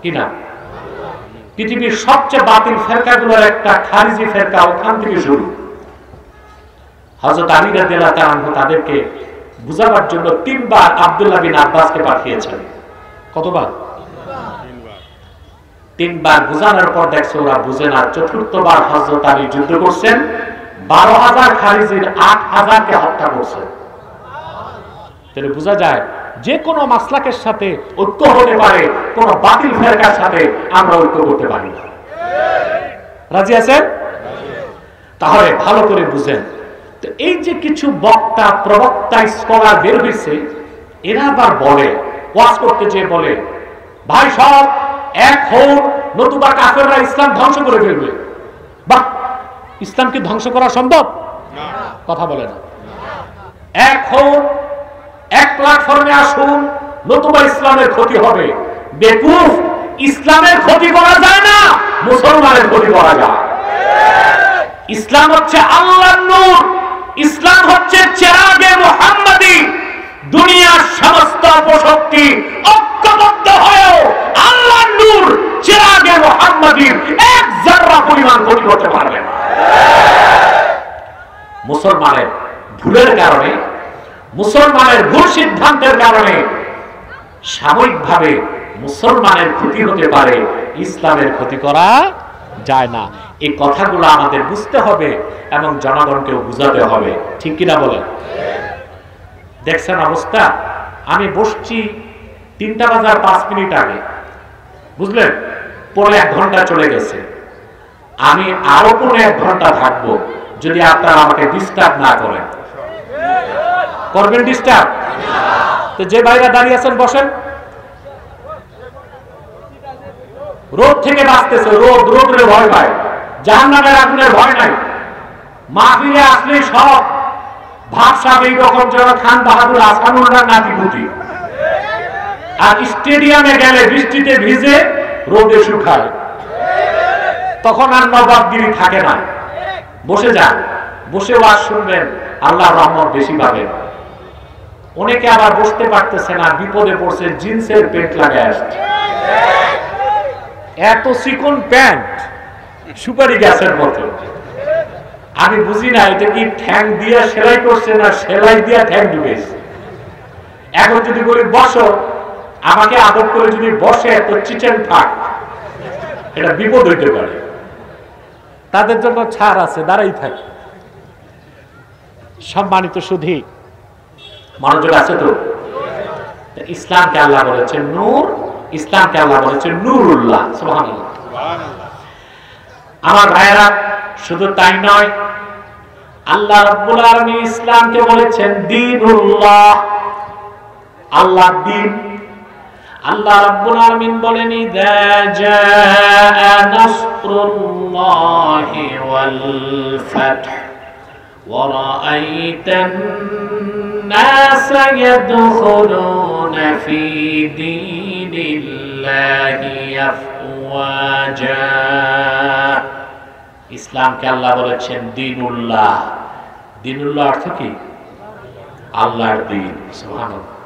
Speaker 1: কি নাম? পৃথিবীর সবচেয়ে বাতিল ফিরকাগুলোর একটা খারিজি ফিরকা ওখান থেকে শুরু। হযরত আলী রাদিয়াল্লাহু তাআলা আনহু তাদেরকে বুঝাবার জন্য 3 বার আব্দুল্লাহ বিন আব্বাসকে পাঠিয়েছেন। কতবার? 3 বার বুঝানোর পর দেখছে ওরা বুঝে না। 4র্থ বার হযরত আলী যুদ্ধ করছেন, 12,000 খারিজির 8,000 কে হত্যা করছেন। তাহলে বোঝা যায় যে কোনো মাসলাকের সাথে ঐক্য হতে পারে, কোন বাতিল ফিরকার সাথে আমরা ঐক্য করতে পারি না। রাজি আছেন? তাহলে ভালো করে বুঝেন। তো এই যে কিছু বক্তা প্রবক্তা স্কলার বের হয়েছে, এরা আবার বলে, ওয়াজ করতে যেয়ে বলে, ভাই সব এক হও, নতুবা কাফেররা ইসলাম ধ্বংস করে ফেলবে। বাহ, ইসলামকে ধ্বংস করা সম্ভব? কথা বলে না। এক হও, এক প্ল্যাটফর্মে আসুন, নতুবা ইসলামের ক্ষতি হবে। বেকুফ, ইসলামের ক্ষতি করা যায় না, মুসলমানের ক্ষতি করা যায়। ইসলাম হচ্ছে আল্লাহর নূর, ইসলাম হচ্ছে চেরাগে মুহাম্মাদি। দুনিয়ার সমস্ত অপশক্তি ঐক্যবদ্ধ হয়েও আল্লাহর নূর চেরাগে মুহাম্মাদির এক যারা পরিমাণ ক্ষতি করতে পারবে না। মুসলমানের ভুলের কারণে, মুসলমানের ভুল সিদ্ধান্তের কারণে সাময়িকভাবে মুসলমানের ক্ষতি হতে পারে, ইসলামের ক্ষতি করা যায় না। এই কথাগুলো আমাদের বুঝতে হবে এবং জনগণকেও বুঝাতে হবে, ঠিক কিনা বলেন? দেখছেন অবস্থা, আমি বসছি 3টা বাজার 5 মিনিট আগে, বুঝলেন, পরে 1 ঘন্টা চলে গেছে। আমি আরো পরে 1 ঘন্টা থাকবো, যদি আপনারা আমাকে ডিস্টার্ব না করেন। করবেন ডিস্টার্ব? তো যে ভাইরা দাঁড়িয়ে আছেন বসেন। রোদ থেকে বাঁচতেছে, রোদের ভয় পায়, জাহান্নামের আগুনের ভয় নাই। মাহফিলে আসলে সব ভাবসাব এইরকম যেন খান বাহাদুর আসানুল্লাহ নাতিপুতি, আর স্টেডিয়ামে গেলে বৃষ্টিতে ভিজে রোদে শুকায়। তখন আর নবাবগিরি থাকে না। বসে যান, বসে ওয়াজ শুনবেন, আল্লাহর রহমত বেশি পাবেন। অনেকে আবার বসতে পারতেছে না, বিপদে পড়ছে, জিন্সের প্যান্ট লাগায় আসছে। এত চিকন প্যান্ট সুপারি গাছের মতো। আমি বুঝি না এটা কি ঠ্যাং দিয়া সেলাই করছে না সেলাই দিয়া ঠ্যাং ঢুকেছে। এখন যদি বলি বসো, আমাকে আদর করে যদি বসে তো চিচেন থাক, এটা বিপদ হইতে পারে। তাদের জন্য ছাড় আছে, দাঁড়াই থাকে। সম্মানিত সুধী, মনোযোগ আছে তো? ইসলামকে আল্লাহ বলেছেন নূর, ইসলামকে আল্লাহ বলেছেন নূরুল্লাহ। সুবহানাল্লাহ। আমার ভাইরা, শুধু তাই নয়, আল্লাহ রাব্বুল আলামিন ইসলামকে বলেছেন দ্বীনুল্লাহ, আল্লাহর দ্বীন। আল্লাহ রাব্বুল আলামিন বলেন ইযা জাআ নাসরুল্লাহি ওয়াল ফাতহ ওয়া রাআইতান নাসা ইয়াদখুলুনা ফি দীনিল্লাহি আফওয়াজা। ইসলামকে আল্লাহ বলেছেন দ্বীনুল্লাহ। দ্বীনুল্লাহ অর্থ কি? আল্লাহর দ্বীন। সুবহানাল্লাহ।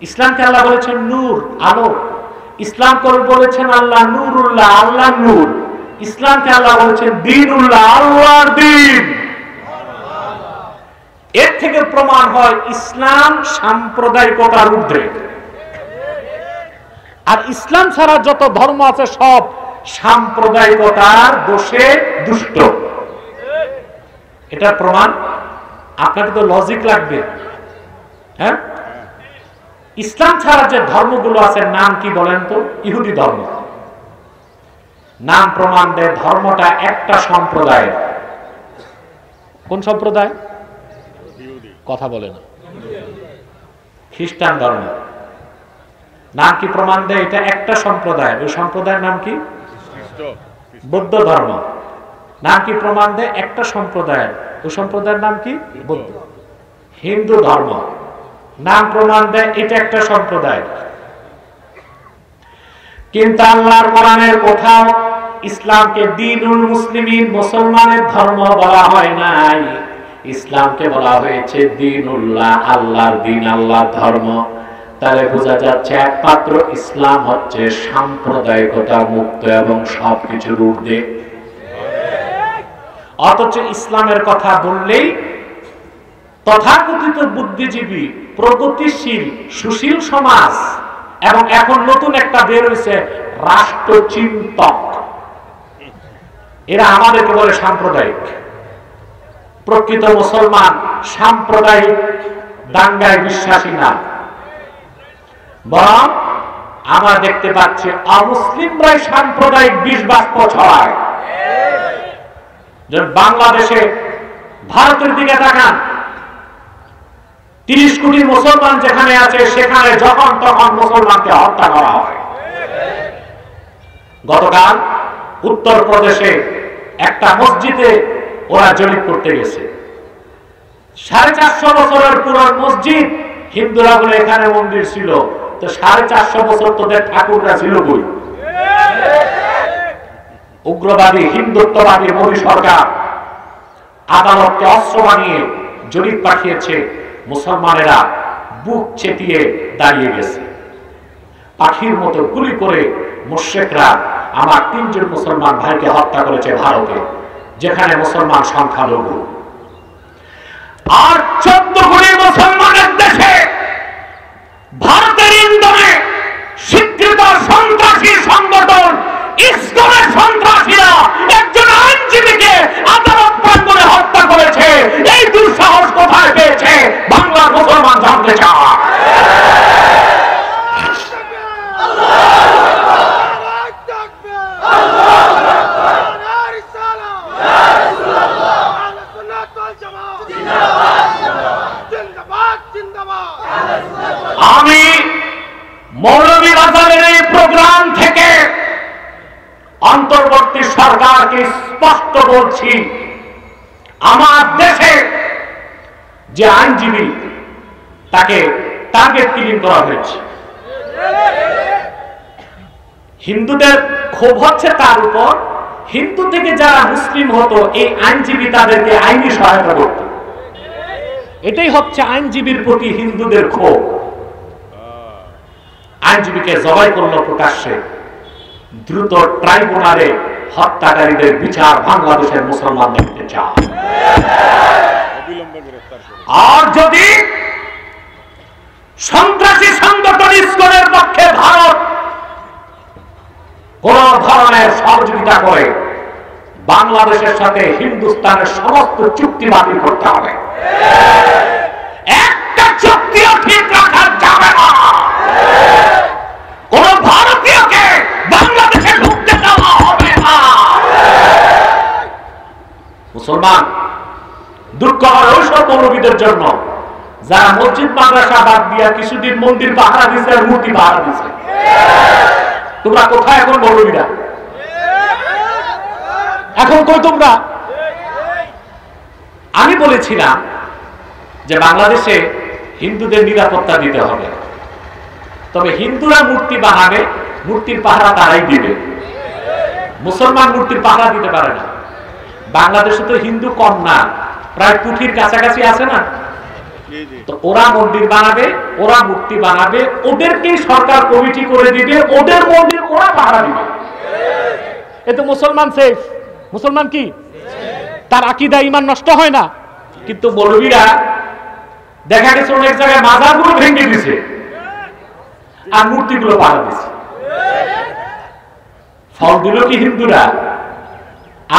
Speaker 1: ইসলামকে আল্লাহ বলেছেন নূর, আলো। ইসলামকে বলেছেন আল্লাহ নূরুল্লাহ, আল্লাহর নূর। ইসলামকে আল্লাহ বলেছেন দ্বীনুল্লাহ, আল্লাহর দ্বীন। এর থেকে প্রমাণ হয় ইসলাম সাম্প্রদায়িকতার ঊর্ধ্বে। আর ইসলাম ছাড়া যত ধর্ম আছে সব সাম্প্রদায়িকতার দোষে দুষ্ট। এটা প্রমাণ। আপনাকে তো লজিক লাগবে, হ্যাঁ? ইসলাম ছাড়া যে ধর্মগুলো আছে নাম কি বলেন তো? ইহুদি ধর্ম। নাম প্রমাণ দেয় ধর্মটা একটা সম্প্রদায়ের। কোন সম্প্রদায়? কথা বলে না। খ্রিস্টান ধর্ম। নাম কি প্রমাণ দেয় এটা একটা সম্প্রদায়? ওই সম্প্রদায়ের নাম কি? বৌদ্ধ ধর্ম। নাম কি প্রমাণ দেয় একটা সম্প্রদায়ের? ওই সম্প্রদায়ের নাম কি? বৌদ্ধ। হিন্দু ধর্ম নাম প্রমাণ দেয় এটা একটা সম্প্রদায়। কিন্তু আল্লাহর কোরআনের কোথাও ইসলামকে দ্বীনুল মুসলিমিন, মুসলমানের ধর্ম বলা হয় নাই। ইসলামকে বলা হয়েছে দ্বীনুল্লাহ, আল্লাহর দ্বীন, আল্লাহর ধর্ম। তাহলে বোঝা যাচ্ছে একমাত্র ইসলাম হচ্ছে সাম্প্রদায়িকতা মুক্ত এবং সবকিছুর ঊর্ধ্বে। অথচ ইসলামের কথা বললেই তথাকথিত বুদ্ধিজীবী, প্রগতিশীল, সুশীল সমাজ এবং এখন নতুন একটা বের হয়েছে রাষ্ট্রচিন্তক, এরা আমাদেরকে বলে সাম্প্রদায়িক। প্রকৃত মুসলমান সাম্প্রদায়িক দাঙ্গায় বিশ্বাসী না, বরং আমরা দেখতে পাচ্ছি অমুসলিমরাই সাম্প্রদায়িক বিষ বাষ্প ছড়ায়। বাংলাদেশে ভারতের দিকে তাকান, 30 কোটি মুসলমান যেখানে আছে সেখানে যখন তখন মুসলমানকে হত্যা করা হয়। গতকাল উত্তরপ্রদেশে একটা মসজিদে ওরা জরিপ করতে গেছে। 450 বছরের পুরান মসজিদ। হিন্দুরা বলে এখানে মন্দির ছিল, তো 450 বছর তোদের ঠাকুররা ছিল কই? উগ্রবাদী হিন্দুত্ববাদী মোদী সরকার আদালতকে অস্ত্র বানিয়ে জরিপ পাঠিয়েছে। মুসলমানেরা বুক চেতিয়ে দাঁড়িয়ে গেছে। পাখির মতো গুলি করে মুশরিকরা আমার 3 জন মুসলমান ভাইকে হত্যা করেছে ভারতে, যেখানে মুসলমান সংখ্যালঘু। আর 14 কোটি মুসলমানের দেশে ভারতের ইন্ধনে স্বীকৃত সন্ত্রাসী সংগঠন ইসকনের সন্ত্রাসীরা একজন আইনজীবীকে আদালত প্রাঙ্গণে হত্যা করেছে। এই দুঃসাহস কোথায় পেয়েছে বাংলার মুসলমান জানতে চায়। আমি মৌলভীবাজারের এই প্রোগ্রাম থেকে অন্তর্বর্তী সরকারকে স্পষ্ট বলছি, আমার দেশে যে আইনজীবী তাকে টার্গেট কিলিং করা হয়েছে। হিন্দুদের ক্ষোভ হচ্ছে তার উপর, হিন্দু থেকে যারা মুসলিম হতো এই আইনজীবী তাদেরকে আইনি সহায়তা করত। এটাই হচ্ছে আইনজীবীর প্রতি হিন্দুদের ক্ষোভ। আইনজীবীকে জবাই করলো প্রকাশ্যে। দ্রুত ট্রাইব্যুনালে হত্যাকারীদের বিচার বাংলাদেশের মুসলমান দেখতে চায়। আর যদি সন্ত্রাসী সংগঠন ইসকনের পক্ষে ভারত কোন ধরনের সহযোগিতা করে, বাংলাদেশের সাথে হিন্দুস্তানের সমস্ত চুক্তি বাতিল করতে হবে। একটা চুক্তিও ঠিক রাখা যাবে না। কোন ভারতীয়কে বাংলাদেশে ঢুকতে দেওয়া হবে না। মুসলমান দুঃখ হয় ওইসব মৌলবীদের জন্য যারা মসজিদ মাদ্রাসা বাদ দিয়া কিছুদিন মন্দির পাহারা দিছে আর মূর্তি পাহারা দিছে। তোমরা কোথায় এখন মৌলবীরা? এখন কই তোমরা? আমি বলেছিলাম যে বাংলাদেশে হিন্দুদের নিরাপত্তা দিতে হবে, তবে হিন্দুরা মূর্তি বানাবে, মূর্তির পাহারা তারাই দিবে। মুসলমান মূর্তির পাহারা দিতে পারে না। বাংলাদেশে তো হিন্দু কম না, প্রায় কোটির কাছাকাছি আছে না? তো ওরা মন্দির বানাবে, ওরা মূর্তি বানাবে, ওদেরকেই সরকার কমিটি করে দিবে, ওদের মন্দির ওরা পাহারা দিবে। এ তো মুসলমান সেফ। মুসলমান কি তার আকীদা ঈমান নষ্ট হয় না? কিন্তু মৌলবীরা দেখা গেছে অনেক জায়গায় মাজারগুলো ভেঙে দিছে আর মূর্তিগুলো পাহারা দিছে। ফল দিল কি হিন্দুরা?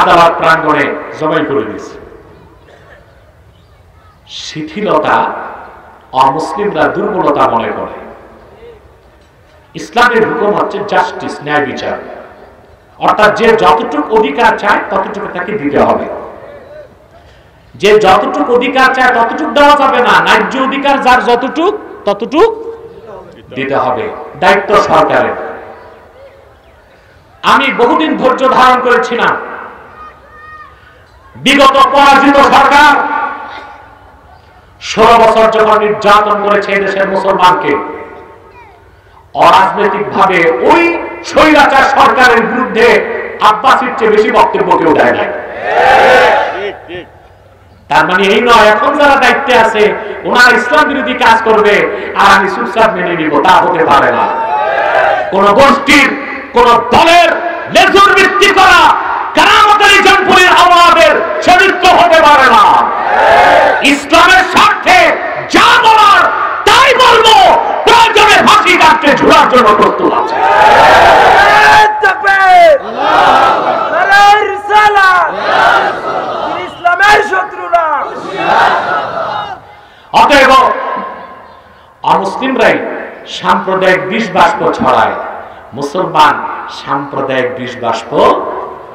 Speaker 1: আদালত প্রাঙ্গণে জবাই করে দিয়েছে। শিথিলতা অমুসলিমরা দুর্বলতা মনে করে। ইসলামের হুকুম হচ্ছে জাস্টিস, ন্যায় বিচার। অর্থাৎ যে যতটুকু অধিকার চায় ততটুকু তাকে দিতে হবে। যে যতটুকু অধিকার চায় ততটুকু দেওয়া যাবে না। ন্যায্য অধিকার যার যতটুকু ততটুকু দিতে হবে। দায়িত্ব সরকারের। আমি বহুদিন ধৈর্য ধারণ করেছিলাম। বিগত পরাজিত সরকার 16 বছর যখন নির্যাতন করেছে দেশের মুসলমানকে, অরাজনৈতিক ভাবে ওই স্বৈরাচার সরকারের বিরুদ্ধে আব্বাসীর চেয়ে বেশি বক্তব্য কেউ দেয় নাই। তার মানে এই নয় এখন যারা দায়িত্বে আছে ওনারা ইসলাম বিরোধী কাজ করবে আর আমি চুপচাপ মেনে নিব, তা হতে পারে না। কোন গোষ্ঠীর, কোন দলের লেজুর ভিত্তি করা কারামতের জানপুরের আওয়াজের চরিত্র হতে পারে না। ইসলামের স্বার্থে যা বলার তাই বলবো, প্রয়োজনে ফাঁসি কাটতে ঝুলার জন্য প্রস্তুত আছে। ইসলামের শত্রুরা অতএব অমুসলিমরাই সাম্প্রদায়িক বিষ বাষ্প ছড়ায়, মুসলমান সাম্প্রদায়িক বিষ বাষ্প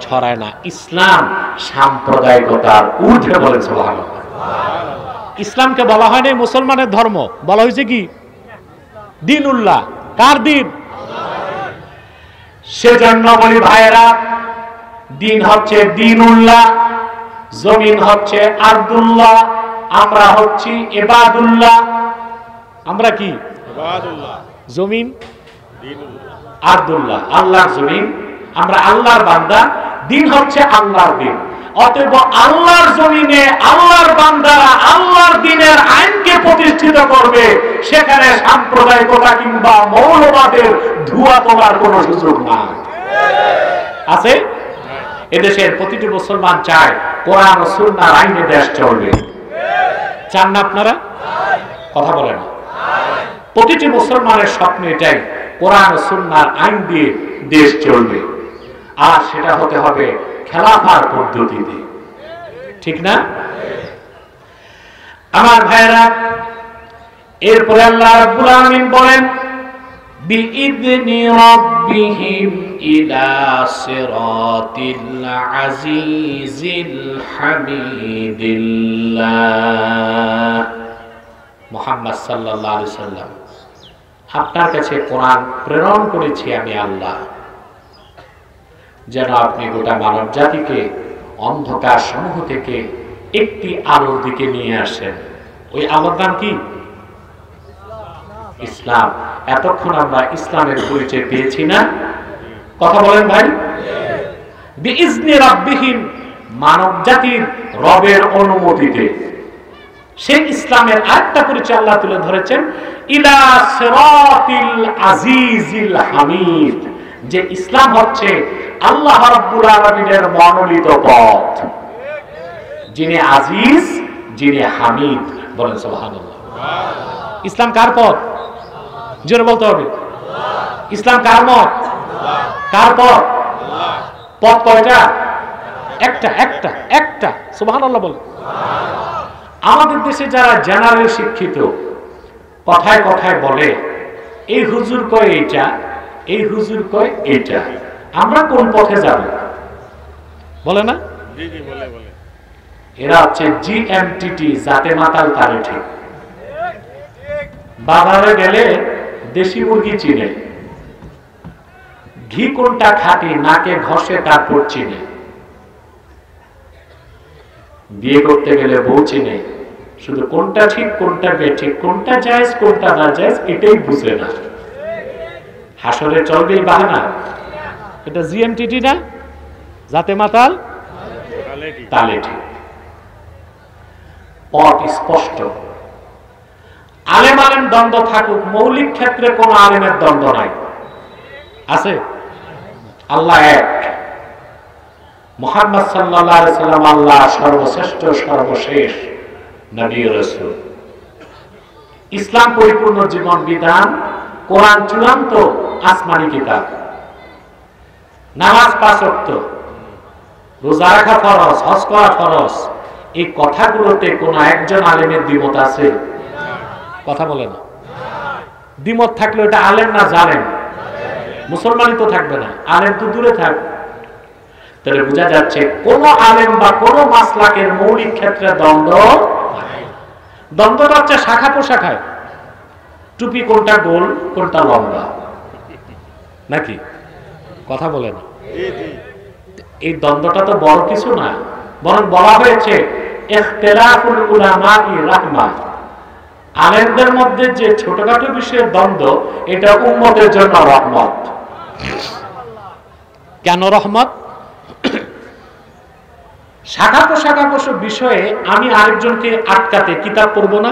Speaker 1: ছড়ায় না। ইসলাম সাম্প্রদায়িকতার ঊর্ধ্বে বলে। সুবহানাল্লাহ। ইসলামকে বলা হয়নি মুসলমানের ধর্ম, বলা হয়েছে কি দ্বীনুল্লাহ। কার দিন? সেজন্য বলি ভাইয়েরা, দিন হচ্ছে দ্বীনুল্লাহ, জমিন হচ্ছে আরদুল্লাহ, আমরা হচ্ছি ইবাদুল্লাহ। আমরা কি? ইবাদুল্লাহ। জমিন আরদুল্লাহ, আল্লাহর জমিন। আমরা আল্লাহর বান্দা, দিন হচ্ছে আল্লাহর দিন। অতএব আল্লাহর জমিনে আল্লাহর বান্দারা আল্লাহর দ্বীনের আইনকে প্রতিষ্ঠিত করবে, সেখানে সাম্প্রদায়িকতা কিংবা মৌলবাদের ধোঁয়া তোলার কোনো সুযোগ নাই। আছে? এদেশের প্রতিটি মুসলমান চায় কোরআন ও সুন্নাহর আইনে দেশ চলবে। চান না আপনারা? কথা বলেন। প্রতিটি মুসলমানের স্বপ্ন এটাই, কোরআন ও সুন্নাহর আইন দিয়ে দেশ চলবে। আর সেটা হতে হবে খেলাফার পদ্ধতিতে। ঠিক না? আমার ভাইরা, এরপরে আল্লাহ রাব্বুল আলামিন বলেন বিইذনি রাব্বিহিম ইলা সিরাতিল আজিজিল হামিদিল্লাহ। মুহাম্মদ সাল্লাল্লাহু আলাইহি সাল্লাম, আপনার কাছে কোরআন প্রেরণ করেছি আমি আল্লাহ, যেন আপনি গোটা মানব জাতিকে অন্ধকার সমূহ থেকে একটি আলোর দিকে নিয়ে আসেন। ওই আলোর নাম কি? ইসলাম। এতক্ষণ আমরা ইসলামের পরিচয় পেয়েছি না? কথা বলেন ভাই। বিইজনি রাব্বিহিম, মানব জাতির রবের অনুমতিতে। সেই ইসলামের আরেকটা পরিচয় আল্লাহ তুলে ধরেছেন, ইলা সিরাতিল আজিজিল হামিদ, যে ইসলাম হচ্ছে আল্লাহ রাব্বুল আলামিনের মনোনীত পথ। যিনি আজিজ, যিনি হামিদ, বলেন সুবহানাল্লাহ। ইসলাম কার পথ? জোরে বলতে হবে। ইসলাম কার মত? কার পথ? পথ কয়টা? একটা একটা একটা। সুবহানাল্লাহ বলেন। আমাদের দেশে যারা জেনারেল শিক্ষিত, কথায় কথায় বলে এই হুজুর কয় এইটা, এই হুজুর কয় এইটা, আমরা কোন পথে যাব? বলে না? এরা হচ্ছে জিএমটিটি, জাতে মাতাল তারে ঠিক। বাজারে গেলে দেশি মুরগি চিনে, ঘি কোনটা খাঁটি নাকে ঘষে তারপর চিনে, বিয়ে করতে গেলে বউ চিনে, শুধু কোনটা ঠিক কোনটা বেঠিক, কোনটা জায়েজ কোনটা না জায়েজ এটাই বুঝে না। হাসরে চলবেই বাহানা। এটা জিএমটিটি না, জাতে মাতাল তালে ঠিক। পথ স্পষ্ট। আলেম আলেম দ্বন্দ্ব থাকুক, মৌলিক ক্ষেত্রে কোন আলেমের দ্বন্দ্ব নাই। আছে? আল্লাহ এক, মুহাম্মদ সাল্লাল্লাহু আলাইহি সাল্লাম আল্লাহ সর্বশ্রেষ্ঠ সর্বশেষ নবী রাসূল। ইসলাম পরিপূর্ণ জীবন বিধান, কোরআন চূড়ান্ত আসমানি কিতাব, নামাজ ৫ ওয়াক্ত, রোজা রাখা ফরজ, হজ করা ফরজ। এই কথাগুলোতে কোন একজন আলেমের দ্বিমত আছে? কথা বলে না। দ্বিমত থাকলে এটা আলেম না জালেম? মুসলমানই তো থাকবে না, আলেম তো দূরে থাকবে। তাহলে বোঝা যাচ্ছে কোন আলেম বা কোন মাসলাকের মৌলিক ক্ষেত্রে দ্বন্দ্ব। দ্বন্দ্বটা হচ্ছে শাখা প্রশাখায়, টুপি কোনটা গোল কোনটা লম্বা, নাকি? কথা বলে না। এই দ্বন্দ্বটা তো বড় কিছু না, বরং বলা হয়েছে ইখতিলাফুল উলামা'i রাহমাহ। আলেমদের মধ্যে যে ছোটখাটো বিষয়ের দ্বন্দ্ব, এটা উম্মতের জন্য রহমত। কেন রহমত? শাখা প্রশাখা বিষয়ে আমি আরেকজনকে আটকাতে কিতাব পড়ব না,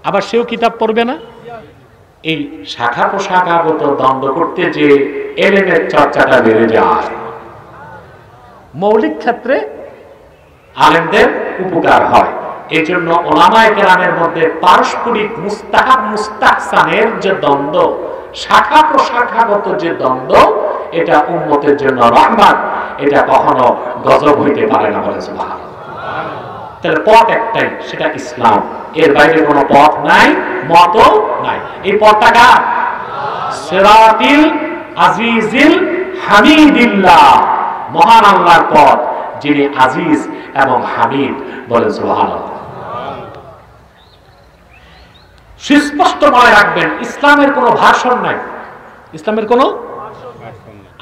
Speaker 1: আবার সেও কিতাব পড়বে না। এই শাখা প্রশাখাগত দ্বন্দ্ব করতে যে এলেমের চর্চাটা বেড়ে যায়, মৌলিক ক্ষেত্রে আলেমদের উপকার হয়। এই জন্য উলামায়ে কেরামের মধ্যে পারস্পরিক মুস্তাহাব মুস্তাহসানের যে দ্বন্দ্ব, শাখা প্রশাখাগত যে দ্বন্দ্ব, এটা উম্মতের জন্য রহমত। এটা কখনো গজব হইতে পারে না, বলে সুবহানাল্লাহ। তাহলে পথ একটাই, সেটা ইসলাম। এর বাইরে কোনো পথ নাই, মত নাই। এই পথটা কার? সিরাতিল আজিজিল হামিদিল্লাহ, মহান আল্লাহর পথ, যিনি আজিজ এবং হামিদ, বলে সুবহানাল্লাহ। সুস্পষ্ট মনে রাখবেন, ইসলামের কোনো ভাষণ নাই। ইসলামের কোনো,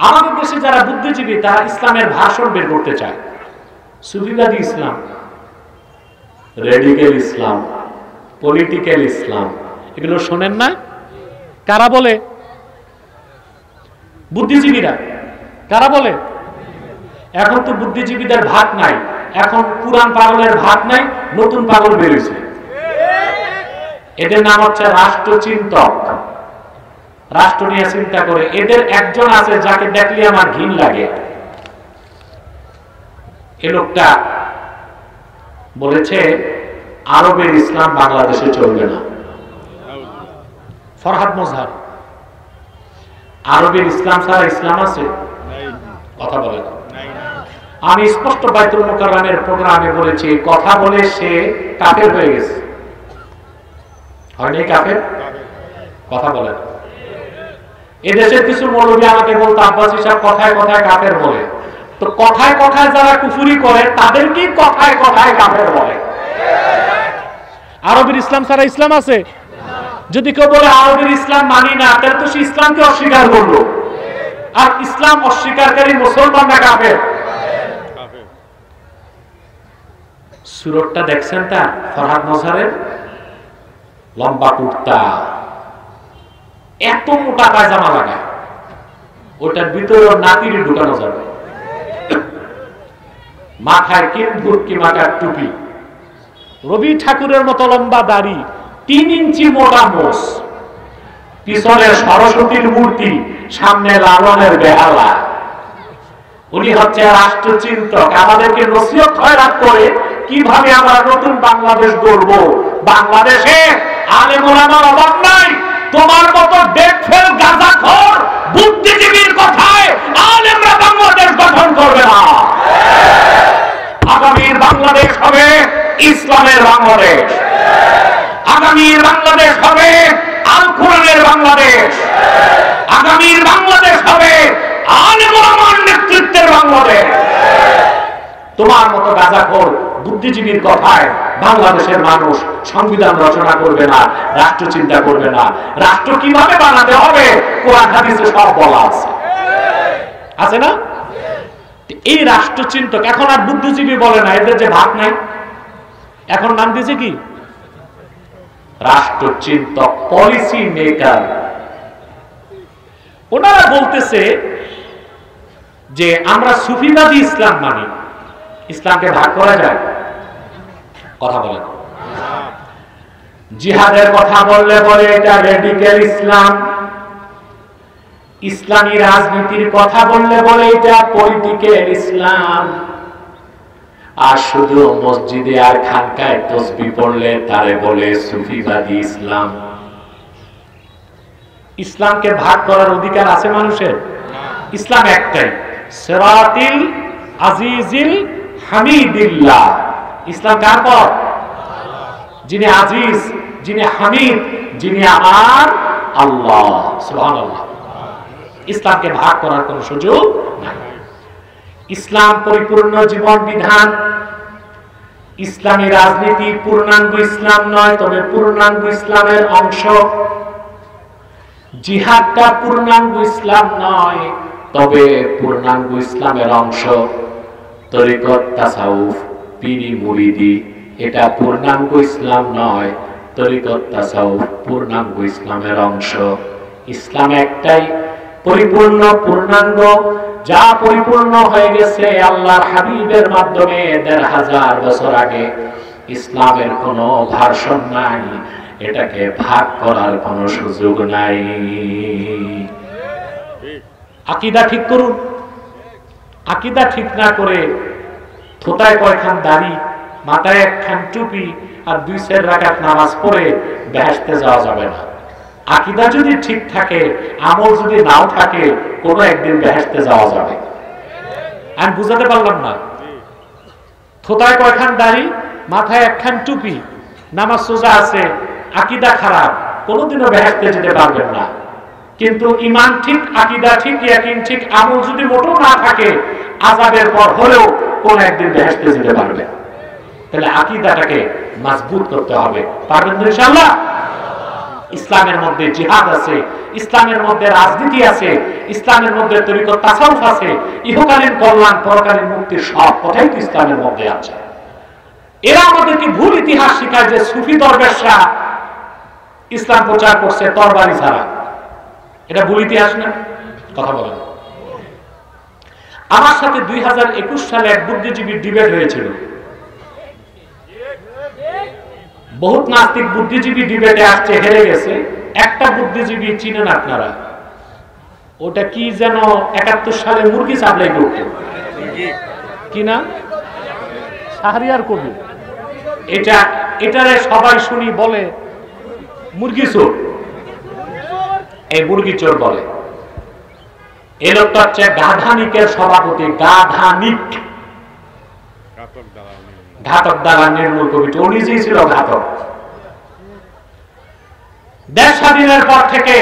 Speaker 1: আমাদের দেশে যারা বুদ্ধিজীবী তারা ইসলামের ভাষণ বের করতে চায়। সুফিবাদী ইসলাম, রেডিক্যাল ইসলাম, পলিটিক্যাল ইসলাম, এগুলো শোনেন না? কারা বলে? বুদ্ধিজীবীরা। কারা বলে? এখন তো বুদ্ধিজীবীদের ভাগ নাই, এখন পুরান পাগলের ভাগ নাই, নতুন পাগল বেরিয়েছে। এদের নাম হচ্ছে রাষ্ট্রচিন্তক। রাষ্ট্র নিয়ে চিন্তা করে। এদের একজন আছে যাকে দেখলে আমার ঘিন লাগে। এ লোকটা বলেছে আরবের ইসলাম বাংলাদেশে চলবে না। ফরহাদ মোজহার। আরবের ইসলাম ছাড়া ইসলাম আছে? কথা বলে না। আমি স্পষ্ট বাইতুল মুকাররমের প্রোগ্রামে বলেছি, কথা বলে সে কাফের হয়ে গেছে। হয়নি কাফের? কথা বলে না। এদেশের কিছু মৌলবী আমাকে বলতো, আব্বাসী সাহেব কথায় কথায় কাফের বলে। তো কথায় কথায় যারা কুফরি করে তাদেরকেই কথায় কথায় কাফের বলে। আরবের ইসলাম ছাড়া ইসলাম আছে? যদি কেউ বলে আরবের ইসলাম মানি না, তাহলে তো সে ইসলামকে অস্বীকার করলো। আর ইসলাম অস্বীকারী মুসলমানরা কাফের। সুরতটা দেখছেন তা ফরহাদ মোজহারের? লম্বা কুর্তা, এত মোটা পায়জামা লাগায়, ওটার ভিতরে নাতিরে ঢুকানো যাবে। মাথায় কিনভুটকি মাথার টুপি, রবি ঠাকুরের মতো লম্বা দাড়ি, 3 ইঞ্চি মোটা মোষ, পিছনে সরস্বতীর মূর্তি, সামনে লালনের বেহালা। উনি হচ্ছে রাষ্ট্রচিন্তক, আমাদেরকে নসিহত খয়রাত করে কিভাবে আমরা নতুন বাংলাদেশ গড়ব। বাংলাদেশে আলেম ওলামার অভাব নাই, তোমার মতো দেখফেল গাঁজাখোর বুদ্ধিজীবীর কথায় আলেমরা বাংলাদেশ গঠন করবে না। আগামীর বাংলাদেশ হবে ইসলামের বাংলাদেশ, আগামীর বাংলাদেশ হবে আল কোরআনের বাংলাদেশ, আগামীর বাংলাদেশ হবে আলেম ওলামার নেতৃত্বের বাংলাদেশ। তোমার মতো গাঁজাখোর বুদ্ধিজীবীর কথায় বাংলাদেশের মানুষ সংবিধান রচনা করবে না, রাষ্ট্র চিন্তা করবে না। রাষ্ট্র কিভাবে বানাতে হবে কোরআন হাদিসে সব বলা আছে, আছে না? এই রাষ্ট্রচিন্তক এখন আর বুদ্ধিজীবী বলে না, এদের যে ভাগ নাই, এখন নাম দিয়েছে কি রাষ্ট্রচিন্তক, পলিসি মেকার। ওনারা বলতেছে যে আমরা সুফিবাদী ইসলাম মানি। ইসলামকে ভাগ করা যায়? কথা বলেন। জিহাদের কথা বললে বলে এটা রেডিক্যাল ইসলাম, ইসলামী রাজনীতির কথা বললে বলে এটা পলিটিক্যাল ইসলাম, আর শুধু মসজিদে আর খানকায় তসবিহ পড়লে তারে বলে সুফিবাদী ইসলাম। ইসলামকে ভাগ করার অধিকার আছে মানুষের? ইসলাম একটাই, সিরাতিল আজিজিল হামিদিল্লাহ। ইসলাম কার পথ? যিনি আজিজ, যিনি হামিদ, যিনি আমার আল্লাহ। সুবহানাল্লাহ। ইসলামকে ভাগ করার কোন সুযোগ নাই। ইসলাম পরিপূর্ণ জীবন বিধান। ইসলামী রাজনীতি পূর্ণাঙ্গ ইসলাম নয়, তবে পূর্ণাঙ্গ ইসলামের অংশ। জিহাদটা পূর্ণাঙ্গ ইসলাম নয়, তবে পূর্ণাঙ্গ ইসলামের অংশ। তরিকত, তাসাউফ, পীরি মুরিদি এটা পূর্ণাঙ্গ ইসলাম নয়, তরিকত তাসাউফ পূর্ণাঙ্গ ইসলামের অংশ। ইসলাম একটাই, পরিপূর্ণ, পূর্ণাঙ্গ, যা পরিপূর্ণ হয়ে গেছে আল্লাহর হাবিবের মাধ্যমে ১৫০০ বছর আগে। ইসলামের কোনো ভার্সন নাই, এটাকে ভাগ করার কোনো সুযোগ নাই। আকীদা ঠিক করুন। আকীদা ঠিক না করে থোতায় কয়খান দাড়ি, মাথায় একখান টুপি আর 2 রাকাত নামাজ পড়ে বেহেশতে যাওয়া যাবে না। আকীদা যদি ঠিক থাকে, আমল যদি নাও থাকে, কোনো একদিন বেহেশতে যাওয়া যাবে। আমি বুঝাতে পারলাম না? থোতায় কয়খান দাড়ি, মাথায় একখান টুপি, নামাজ সোজা আছে, আকীদা খারাপ, কোনোদিনও বেহেশতে যেতে পারবেন না। কিন্তু ঈমান ঠিক, আকীদা ঠিক, ইয়াকিন ঠিক, আমল যদি মোটেও না থাকে, আযাবের পর হলেও কোন একদিন বেহেশতে যেতে পারবে। তাহলে আকীদাটাকে মজবুত করতে হবে। পারবেন তো ইনশাআল্লাহ? ইসলামের মধ্যে জিহাদ আছে, ইসলামের মধ্যে রাজনীতি আছে, ইসলামের মধ্যে তরিকত তাসাউফ আছে, ইহকালীন কল্যাণ, পরকালীন মুক্তির সব কথাই তো ইসলামের মধ্যে আছে। এরা আমাদেরকে ভুল ইতিহাস শেখায় যে সুফি দরবেশরা ইসলাম প্রচার করছে তরবারি ছাড়া। এটা ভুল ইতিহাস না? কথা বলেন। আমার সাথে 2021 সালে এক বুদ্ধিজীবী ডিবেট হয়েছিল। বহুত নাস্তিক বুদ্ধিজীবী ডিবেটে আসছে, হেরে গেছে। একটা বুদ্ধিজীবী চিনেন আপনারা, ওটা কি যেন 71 সালে মুরগি সাপ্লাই করত, কি না? শাহরিয়ার কবি। এটারে সবাই শুনি বলে মুরগি চোর। এই মুরগি চোর বলে। এই লোকটা হচ্ছে গাধানিকের সভাপতি। গাধানিক, ঘাতক দালাল নির্মূল কমিটি। ও নিজেই ছিল ঘাতক। দেশ স্বাধীনের পর থেকে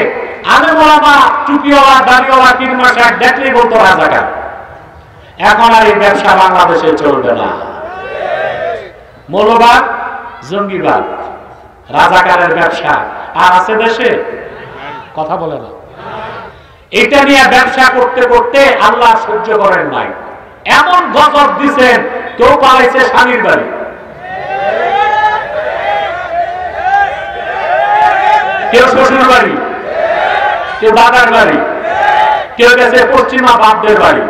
Speaker 1: আলেম ওলামা, টুপিওয়ালা, দাড়িওয়ালা, পীর মাশায়েখ দেখলেই বলতো রাজাকার। এখন আর এই ব্যবসা বাংলাদেশে চলবে না। মৌলবাদ, জঙ্গিবাদ, রাজাকারের ব্যবসা আর আছে দেশে? কথা বলে না। এটা নিয়ে ব্যবসা করতে করতে আল্লাহ সহ্য করেন নাই, এমন গজব দিছেন, কেউ পালাইছে স্বামীর বাড়ি, কেউ শ্বশুর বাড়ি, কেউ দাদার বাড়ি, কেউ গেছে পশ্চিমা বাপদের বাড়ি।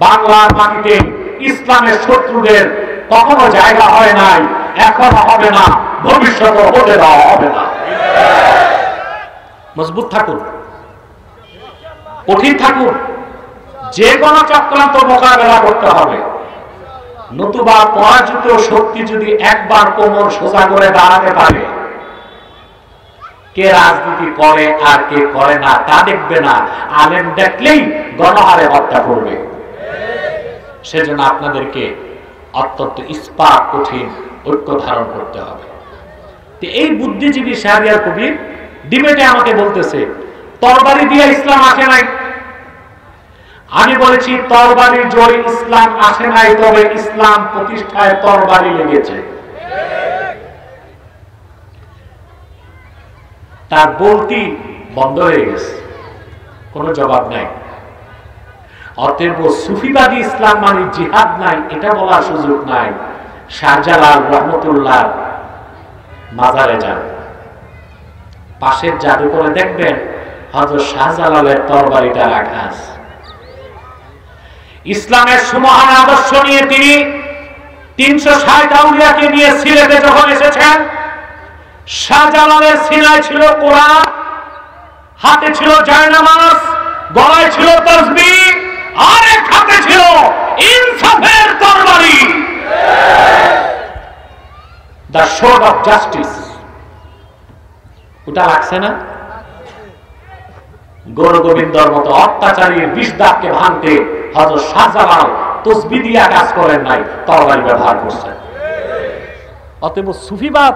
Speaker 1: বাংলার মাটিতে ইসলামের শত্রুদের কখনো জায়গা হয় নাই, এখনো হবে না, ভবিষ্যতে হতে দেওয়া হবে না। মজবুত থাকুন, কঠিন থাকুন, যে কোনো চক্রান্ত মোকাবেলা করতে হবে। নতুবা পরাজিত শক্তি যদি একবার কোমর সোজা করে দাঁড়াতে পারে, কে রাজনীতি করে আর কে করে না তা দেখবে না, আলেম দেখলেই গণহারে হত্যা করবে। সেজন্য আপনাদেরকে অত্যন্ত ইস্পাত কঠিন ঐক্য ধারণ করতে হবে। এই বুদ্ধিজীবী শাহরিয়ার কবির ডিবেটে আমাকে বলতেছে তরবারি দিয়ে ইসলাম আসে নাই। আমি বলেছি তরবারির জোরে ইসলাম আসে নাই, তবে ইসলাম প্রতিষ্ঠায় তরবারি লেগেছে। তার বলতি বন্ধ হয়ে গেছে, কোনো জবাব নাই। অতএব সুফিবাদী ইসলাম মানে জিহাদ নাই এটা বলার সুযোগ নাই। শাহজালাল রহমতুল্লাহ মাজারে যান, পাশের জাদুঘরে দেখবেন হযরত শাহজালালের তরবারিটা রাখা আছে। ইসলামের সুমহান আদর্শ নিয়ে তিনি 360 আউলিয়াকে নিয়ে সিলেটে যখন এসেছেন, শাহজালালের সিনায় ছিল কোরআন, হাতে ছিল জায়নামাজ, গলায় ছিল তাসবিহ, আর এক হাতে ছিল ইনসাফের তরবারি, দ্য শোর্ড অফ জাস্টিস। ওটা লাগছে না? গৌর গোবিন্দর মতো অত্যাচারীর বিষ দাগকে ভাঙতে হযরত শাহজালাল তাসবিহ দিয়া কাজ করেন নাই, তরবারি ব্যবহার করছেন। অতএব সুফিবাদ,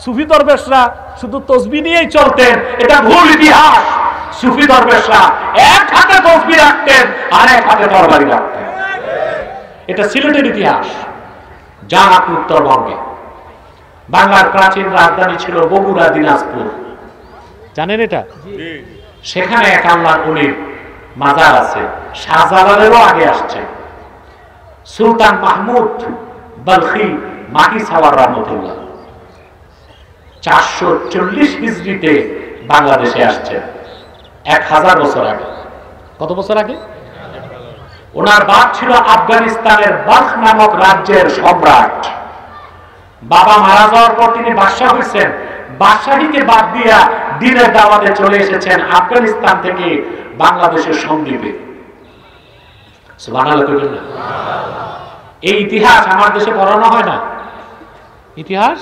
Speaker 1: সুফি দরবেশরা শুধু তাসবিহ নিয়েই চলতেন, এটা ভুল ইতিহাস। সুফি দরবেশরা এক হাতে তাসবিহ রাখতেন আর এক হাতে তরবারি রাখতেন। এটা সিলেটের ইতিহাস। যান আপনি উত্তরবঙ্গে, বাংলার প্রাচীন রাজধানী ছিল বগুড়া, দিনাজপুর, জানেন এটা? সেখানে এক আল্লাহর ওলির মাজার আছে, শাহজালালেরও আগে আসছে। সুলতান মাহমুদ বলখি মাটি সাওয়ার রহমতুল্লাহ 440 হিজরিতে বাংলাদেশে আসছে, 1000 বছর আগে। কত বছর আগে? ওনার বাপ ছিল আফগানিস্তানের বাল্খ নামক রাজ্যের সম্রাট। বাবা মারা যাওয়ার পর তিনি বাদশাহ হয়েছেন। বাদশাহীকে বাদ দিয়া দিনের দাওয়াতে চলে এসেছেন আফগানিস্তান থেকে বাংলাদেশের সন্দ্বীপে। সুবহানাল্লাহ কইবেন না? এই ইতিহাস আমার দেশে পড়ানো হয় না। ইতিহাস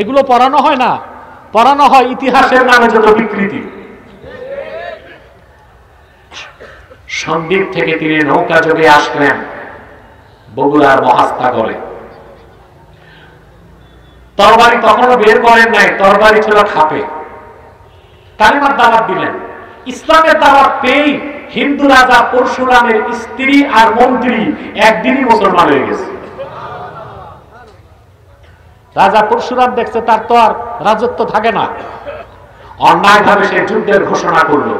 Speaker 1: এগুলো পড়ানো হয় না, পড়ানো হয় ইতিহাসের নামে যত বিকৃতি। সন্দ্বীপ থেকে তিনি নৌকা যোগে আসলেন বগুড়ার মহাস্তাগরে। তরবারি তখনও বের করেন নাই, তরবারি ছিল খাপে। কালিমার দাওয়াত দিলেন। ইসলামের দাওয়াত পেয়ে হিন্দু রাজা পরশুরামের স্ত্রী আর মন্ত্রী একদিনই মুসলমান হয়ে গেছে। রাজা পরশুরাম দেখছে তার তো আর রাজত্ব থাকে না, অন্যায়ভাবে সে যুদ্ধের ঘোষণা করলো।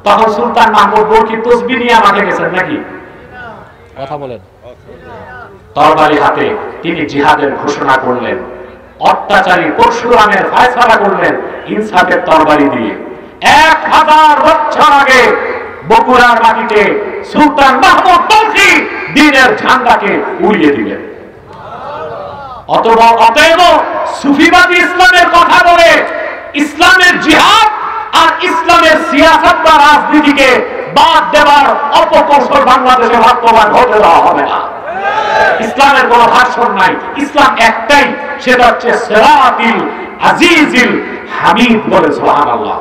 Speaker 1: তখন সুলতান মাহমুদ বলকি তাসবিহ নিয়ে মাঠে গেছেন নাকি? কথা বলেন। তরবারি হাতে তিনি জিহাদের ঘোষণা করলেন, অত্যাচারী পরশুরামের ফয়সালা করলেন ইনসাফের তরবারি দিয়ে। 1000 বছর আগে বগুড়ার মাটিতে সুলতান মাহমুদ বলখি দ্বীনের ঝান্ডাকে উড়িয়ে দিলেন। অতএব সুফিবাদী ইসলামের কথা বলে ইসলামের জিহাদ আর ইসলামের সিয়াসত বা রাজনীতিকে বাদ দেওয়ার অপকৌশল বাংলাদেশে বাস্তবায়ন হতে দেওয়া হবে না। ইসলামের কোন ভাষণ নাই, ইসলাম একটাই, সেটা হচ্ছে সিরাতিল আজিজিল হামিদ। বলে সুবহানাল্লাহ।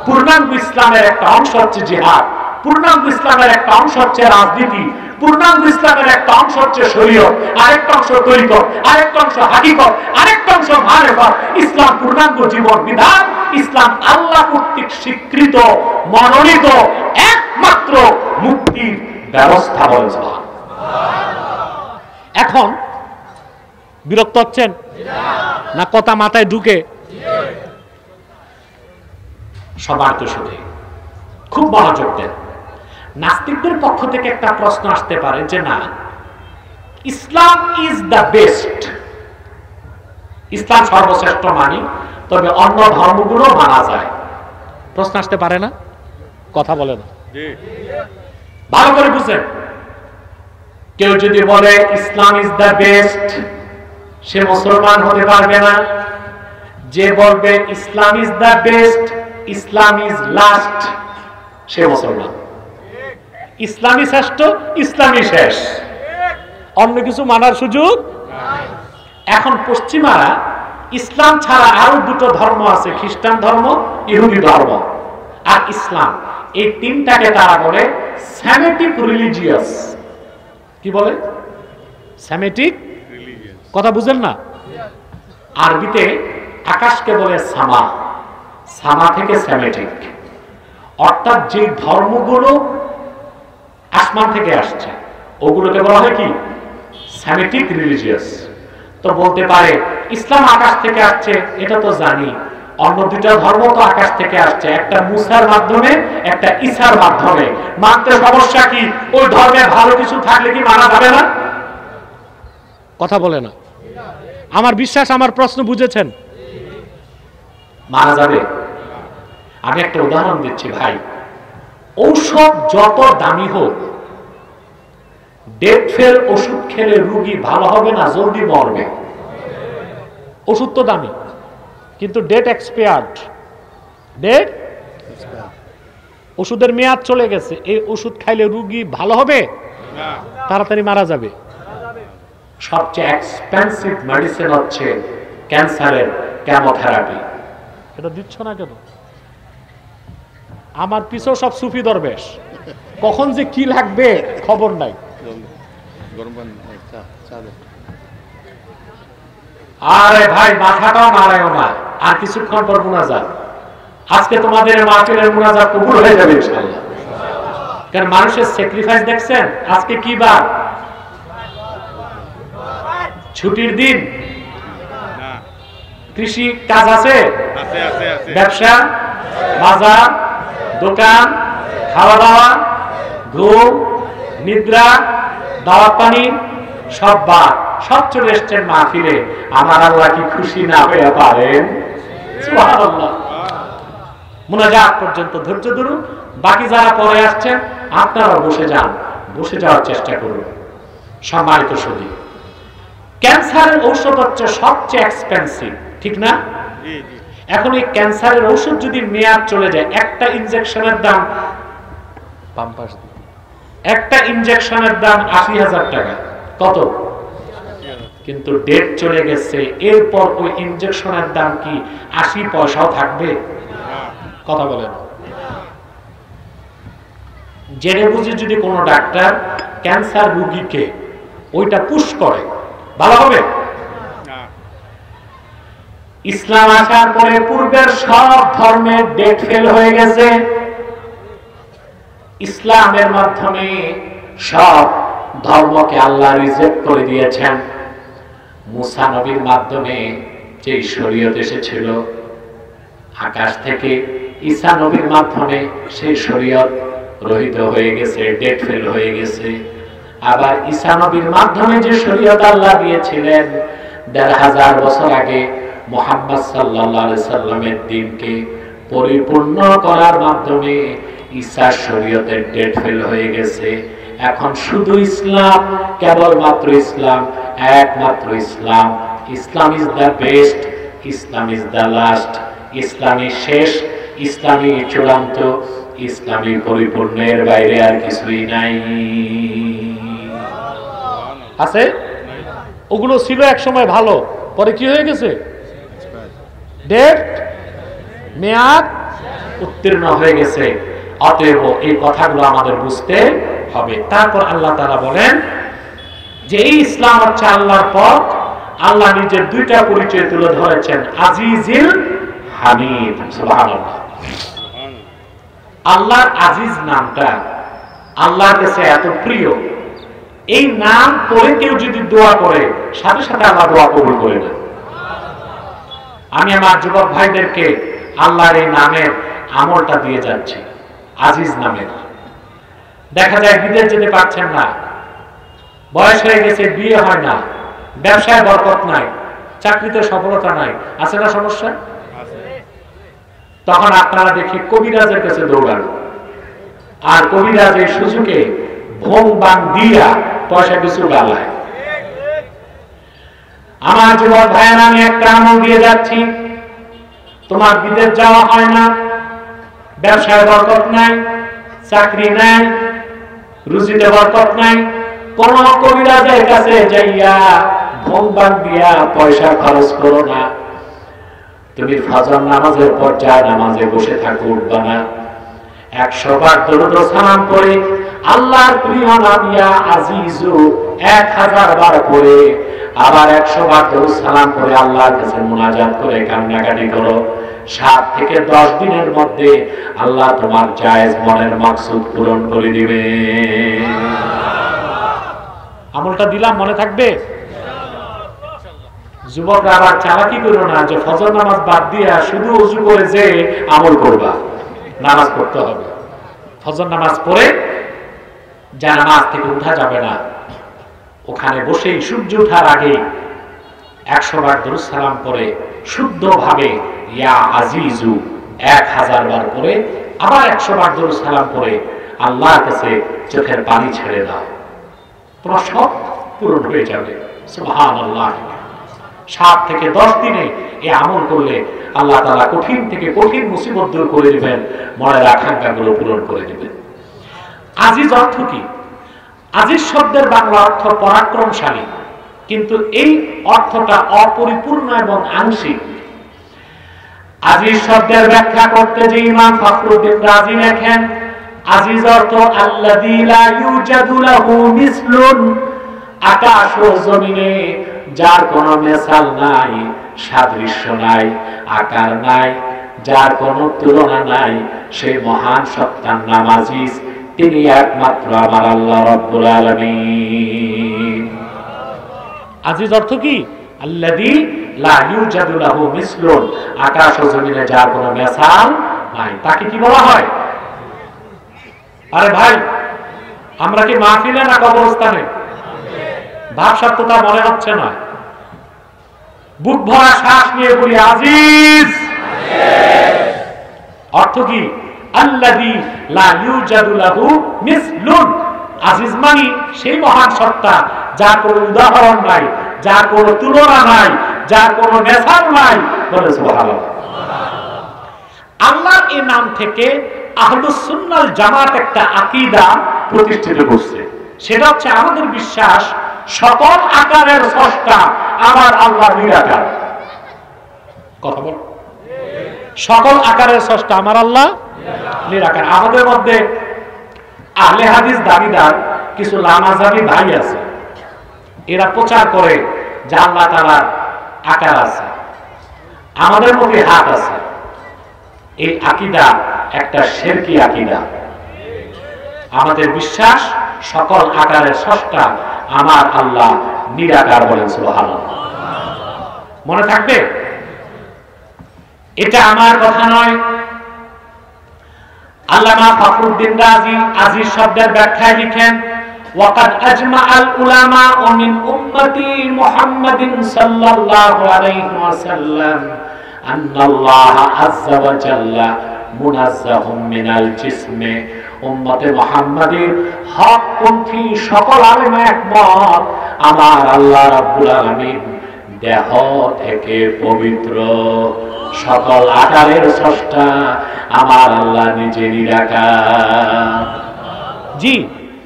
Speaker 1: পূর্ণাঙ্গ ইসলামের একটা অংশ হচ্ছে জিহাদ, পূর্ণাঙ্গ ইসলামের একটা অংশ হচ্ছে রাজনীতি, পূর্ণাঙ্গ ইসলামের একটা অংশ হচ্ছে শরীয়ত, আরেকটা অংশ তরিকত, আরেকটা অংশ হাকিকত, আরেকটা অংশ মারেফত। ইসলাম পূর্ণাঙ্গ জীবন বিধান। ইসলাম আল্লাহ কর্তৃক স্বীকৃত মনোনীত একমাত্র মুক্তির ব্যবস্থা। বলে সুবহানাল্লাহ। এখন বিরক্ত হচ্ছেন না? কথা মাথায় ঢুকে? সবার তো শুধু খুব মনোযোগ দেন। নাস্তিকদের পক্ষ থেকে একটা প্রশ্ন আসতে পারে যে না, ইসলাম ইজ দ্য বেস্ট, ইসলাম সর্বশ্রেষ্ঠ মানি, তবে অন্য ধর্মগুলো মানা যায়। প্রশ্ন আসতে পারে না? কথা বলে না, ভালো করে বুঝেন। কেউ যদি বলে ইসলাম ইজ দ্য বেস্ট, সে মুসলমান হতে পারবে না। যে বলবে Islam is the best, Islam is last, সে মুসলমান। ইসলামই শ্রেষ্ঠ, ইসলামই শেষ, অন্য কিছু মানার সুযোগ। এখন পশ্চিমারা ইসলাম ছাড়া আরো দুটো ধর্ম আছে, খ্রিস্টান ধর্ম, ইহুদি ধর্ম আর ইসলাম। এই তিনটাকে তারা বলে সেমেটিক রিলিজিয়াস। কি বলে? সেমেটিক। কথা বুঝেন না? আরবিতে আকাশকে বলে সামা, সামা থেকে সেমেটিক, অর্থাৎ যে ধর্মগুলো আসমান থেকে আসছে ওগুলোকে বলা হয় কি? Semitic religious. তো বলতে পারে ইসলাম আকাশ থেকে আসছে, এটা তো জানি, অন্য দুটো ধর্ম তো আকাশ থেকে আসছে, একটা মুসার মাধ্যমে একটা ঈসার মাধ্যমে, মানতে সমস্যা কি? ওই ধর্মে ভালো কিছু থাকলে কি মানা যাবে না? কথা বলে না। আমার বিশ্বাস আমার প্রশ্ন বুঝেছেন। মানা যাবে। আমি একটা উদাহরণ দিচ্ছি ভাই, ঔষধ যত দামি হোক, ডেট ফেল ওষুধ খেলে রোগী ভালো হবে না, জলদি মরবে। ওষুধ তো দামি, কিন্তু ডেট এক্সপায়ার্ড, ডেট ওষুধের মেয়াদ চলে গেছে, এই ওষুধ খাইলে রোগী ভালো হবে? তাড়াতাড়ি মারা যাবে। সবচেয়ে এক্সপেন্সিভ মেডিসিন হচ্ছে ক্যান্সারের কেমোথেরাপি। এটা দিচ্ছ না কেন? আমার পিছু সব সুফি দরবেশ, কখন যে কি লাগবে খবর নাই। আরে ভাই মাথাটাও নাড়ায়ও না, আর কিছুক্ষণ পর মুনাজাত। আজকে তোমাদের মাহফিলের মুনাজাত কবুল হয়ে যাবে ইনশাআল্লাহ। কারণ মানুষের স্যাক্রিফাইস দেখছেন। আজকে কি বার? ছুটির দিন? কৃষি কাজ আছে, ব্যবসা, বাজার, দোকান, খাওয়া দাওয়া, ঘুম, নিদ্রা, দাওয়াত পানি সব বাদ, সব চলে এসছেন মাহফিলে। আমার আল্লাহ কি খুশি না হয়ে পারেন? সুবহানাল্লাহ। মুনাজাত পর্যন্ত ধৈর্য ধরুন, বাকি যারা পরে আসছেন আপনারা বসে যান, বসে যাওয়ার চেষ্টা করুন। সম্মানিত সুধী, ক্যান্সারের ঔষধ হচ্ছে সবচেয়ে এক্সপেন্সিভ, ঠিক না? এখন এই ক্যান্সারের ঔষধ যদি মেয়াদ চলে যায়, একটা ইনজেকশনের দাম, একটা ইনজেকশনের দাম ৮০,০০০ টাকা। কত? কিন্তু ডেট চলে গেছে, এরপর ওই ইনজেকশনের দাম কি ৮০ পয়সাও থাকবে? কথা বলেন। জেনে বুঝে যদি কোনো ডাক্তার ক্যান্সার রোগীকে ওইটা পুশ করে, ভালো হবে? ইসলাম আসার পরে পূর্বের সব ধর্মের ডেট ফেল হয়ে গেছে। ইসলামের মাধ্যমে সব ধর্মকে আল্লাহ রিজেক্ট করে দিয়েছেন। মুসা নবীর মাধ্যমে যে শরীয়ত এসেছিল আকাশ থেকে, ঈসা নবীর মাধ্যমে সেই শরীয়ত রহিত হয়ে গেছে, ডেট ফেল হয়ে গেছে। আবার ঈসা নবীর মাধ্যমে যে শরীয়ত আল্লাহ দিয়েছিলেন ১৫০০ বছর আগে, মুহাম্মদ সাল্লাল্লাহু আলাইহি সাল্লামের দিনকে পরিপূর্ণ করার মাধ্যমে ঈসার শরীয়তের ডেট ফেল হয়ে গেছে। এখন শুধু ইসলাম, কেবলমাত্র ইসলাম, একমাত্র ইসলাম। Islam is the best, Islam is the last. ইসলামই শেষ, ইসলামই চূড়ান্ত, ইসলামী পরিপূর্ণের বাইরে আর কিছুই নাই। আছে? ওগুলো ছিল এক সময় ভালো, পরে কি হয়ে গেছে? ডেট মেয়াদ উত্তীর্ণ হয়ে গেছে। অতএব এই কথাগুলো আমাদের বুঝতে হবে। তারপর আল্লাহ তাআলা বলেন যে এই ইসলাম হচ্ছে আল্লাহর পথ। আল্লাহ নিজের দুইটা পরিচয় তুলে ধরেছেন, আজিজিল হামিদ। সুবহানাল্লাহ। আল্লাহর আজিজ নামটা আল্লাহর কাছে এত প্রিয়, এই নাম পড়ে কেউ যদি দোয়া করে, সাথে সাথে আল্লাহ দোয়া কবুল করে নেন। আমি আমার যুবক ভাইদেরকে আল্লাহর এই নামের আমলটা দিয়ে যাচ্ছি, আজিজ নামের। দেখা যায় বিদেশ যেতে পারছেন না, বয়স হয়ে গেছে, বিয়ে হয় না, ব্যবসায় বরকত নাই, চাকরিতে সফলতা নাই, আছে না সমস্যা? তখন আপনারা দেখি কবিরাজের কাছে দৌড়ান, আর কবিরাজ এই সুযোগে ভোং বাং দিয়া পয়সা কিছু গালায়। আমার যুবক ভাইয়েরা, আমি একটা আমল দিয়ে যাচ্ছি, তোমার বিদেশ যাওয়া হয় না, ব্যবসায় বরকত নাই, চাকরি নাই, রুজিতে বরকত নাই, কোন কবিরাজের কাছে যাইয়া ভোগ দিয়া পয়সা খরচ করো না। তুমি ফজর নামাজের পর যায় নামাজে বসে থাকো, উঠবা না। 100 বার দরুদ ও সালাম করে আল্লাহর প্রিয় নাম ইয়া আজিজু 1000 বার করে, আবার 100 বার দরুদ সালাম করে আল্লাহর কাছে মুনাজাত করে কান্নাকাটি করো। 7 থেকে 10 দিনের মধ্যে আল্লাহ তোমার জায়েজ মনের মাকসুদ পূরণ করে দিবে। আমলটা দিলাম, মনে থাকবে? যুবকরা আবার চালাকি করো না যে ফজর নামাজ বাদ দিয়া শুধু ওযু করে যে আমল করবা। নামাজ পড়তে হবে, ফজর নামাজ পড়ে যা নামাজ থেকে উঠা যাবে না, ওখানে বসেই সূর্য ওঠার আগে 100 বার দরুদ সালাম করে শুদ্ধভাবে ইয়া আজিজু 1000 বার করে আবার 100 বার দরুদ সালাম করে আল্লাহর কাছে চোখের পানি ছেড়ে দাও, তোমার সব পূরণ হয়ে যাবে। সুবহানাল্লাহ। 7 থেকে 10 দিনে এই আমল করলে আল্লাহ তাআলা কঠিন থেকে কঠিন মুসিবত দূর করে দিবেন, মনের আকাঙ্ক্ষাগুলো পূরণ করে দিবেন। আজিজ অর্থ কি? আজিজ শব্দের বাংলা অর্থ পরাক্রমশালী, কিন্তু এই অর্থটা অপরিপূর্ণ এবং আংশিক। আজিজ শব্দের ব্যাখ্যা করতে যে ইমাম ফখরুদ্দীন রাজি লেখেন, আজিজ অর্থ আল্লাযী লা ইউজাদু লাহু মিসলুন, আকাশ ও জমিনে যার কোনো মেসাল নাই, সাদৃশ্য নাই, আকার নাই, যার কোনো তুলনা নাই, সেই মহান সত্তার নাম আজিজ। তিনি একমাত্র আমার আল্লাহ রাব্বুল আলামিন। আজিজ অর্থ কি? আল্লাযী লা ইউজাদু লাহু মিসলুন, আকাশ ও জমিনে যার কোনো মেসাল নাই, তাকে কি বলা হয়? আরে ভাই, আমরা কি মাহফিলে না কবরস্থানে? ভাবসার্থতা মনে হচ্ছে না। বুক ভরা শ্বাস নিয়ে বলি আজিজ। অর্থ কি? আল্লাযী লা ইউজাদু লাহু মিসলুন। আজিজ মানে সেই মহান সত্তা যার কোনো উদাহরণ নাই, যার কোনো তুলনা নাই, যার কোনো মেসাল নাই। বলে সুবহানাল্লাহ। আল্লাহর এই নাম থেকে আহলুস সুন্নাহ ওয়াল জামাত একটা আকীদা প্রতিষ্ঠিত করছে। সেটা হচ্ছে আমাদের বিশ্বাস সকল আকারের স্রষ্টা আমার আল্লাহ নিরাকার। কথা বল, সকল আকারের স্রষ্টা আমার আল্লাহ নিরাকার। আমাদের মধ্যে আহলে হাদিস দাবিদার কিছু লামাযাবি ভাই আছে, এরা প্রচার করে যে আল্লাহ তাআলার আকার আছে, আমাদের মধ্যে হাত আছে। এই আকীদা একটা শিরকি আকীদা। আমাদের বিশ্বাস সকল আকারের স্রষ্টা আমার আল্লাহ নিরাকার। বলেন সুবহানাল্লাহ। মনে থাকবে? এটা আমার কথা নয়, আল্লামা ফখরুদ্দীন রাজি আজিজ শব্দের ব্যাখ্যায় লিখেন, ওয়াকাদ আজমাআল উলামা মিন উম্মতি মুহাম্মাদিন সাল্লাল্লাহু আলাইহি ওয়াসাল্লাম আন্নাল্লাহ আযজা ওয়া জাল্লা মুনাজ্জাহুম মিনাল জিসমে। উম্মতে মুহাম্মাদীর হকপন্থী সকল আলেম একমত, আমার আল্লাহ রাব্বুল আলামিন দেহ থেকে পবিত্র, সকল আকারের স্রষ্টা আমার আল্লাহ নিজে নিরাকার। জি,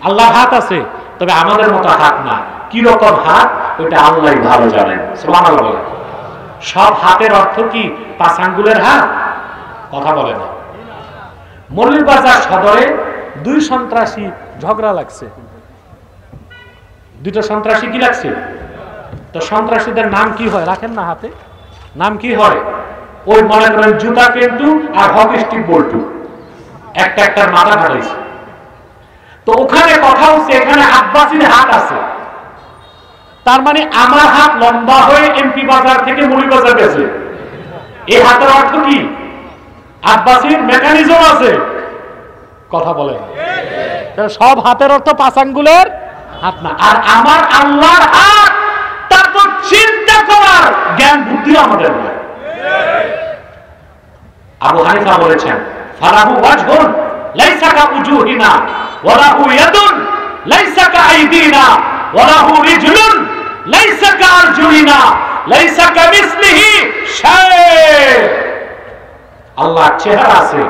Speaker 1: আল্লাহর হাত আছে, তবে আমাদের মতো হাত না। কি রকম হাত ওটা আল্লাহই ভালো জানেন। সুবহানাল্লাহ বলেন। সব হাতের অর্থ কি 5 আঙ্গুলের হাত? কথা বলে না। মৌলভীবাজার সদরে 2 সন্ত্রাসী ঝগড়া লাগছে। 2টা সন্ত্রাসী কি লাগছে? তো সন্ত্রাসীদের নাম কি হয় রাখেন না হাতে? নাম কি হয়? ওই মনে করেন জুতা পেন্টু আর হকি স্টিক বল্টু, একটা মাথা ফাটাইছে। তো ওখানে কথা হচ্ছে এখানে আব্বাসীর হাত আছে, তার মানে আমার হাত লম্বা হয়ে এমপি বাজার থেকে মৌলভীবাজার গেছে। এই হাতের অর্থ কি? আব্বাসীর মেকানিজম আছে। কথা বলে সব হাতের অর্থ 5 আঙ্গুলের হাত না। আর আমার আল্লাহর হাত, তার তো চিন্তা করার জ্ঞান বুদ্ধি আমাদের নয়। আবু হানিফা বলেছেন, ফালাহু ওয়াজহুন লাইসা কা উজুহিনা ওয়া লাহু ইয়াদুন লাইসা কা আইদিনা ওয়া লাহু রিজলুন লাইসা কারজুলিনা লাইসা কামিসলিহি শাই। আল্লাহর চেহারা আছে,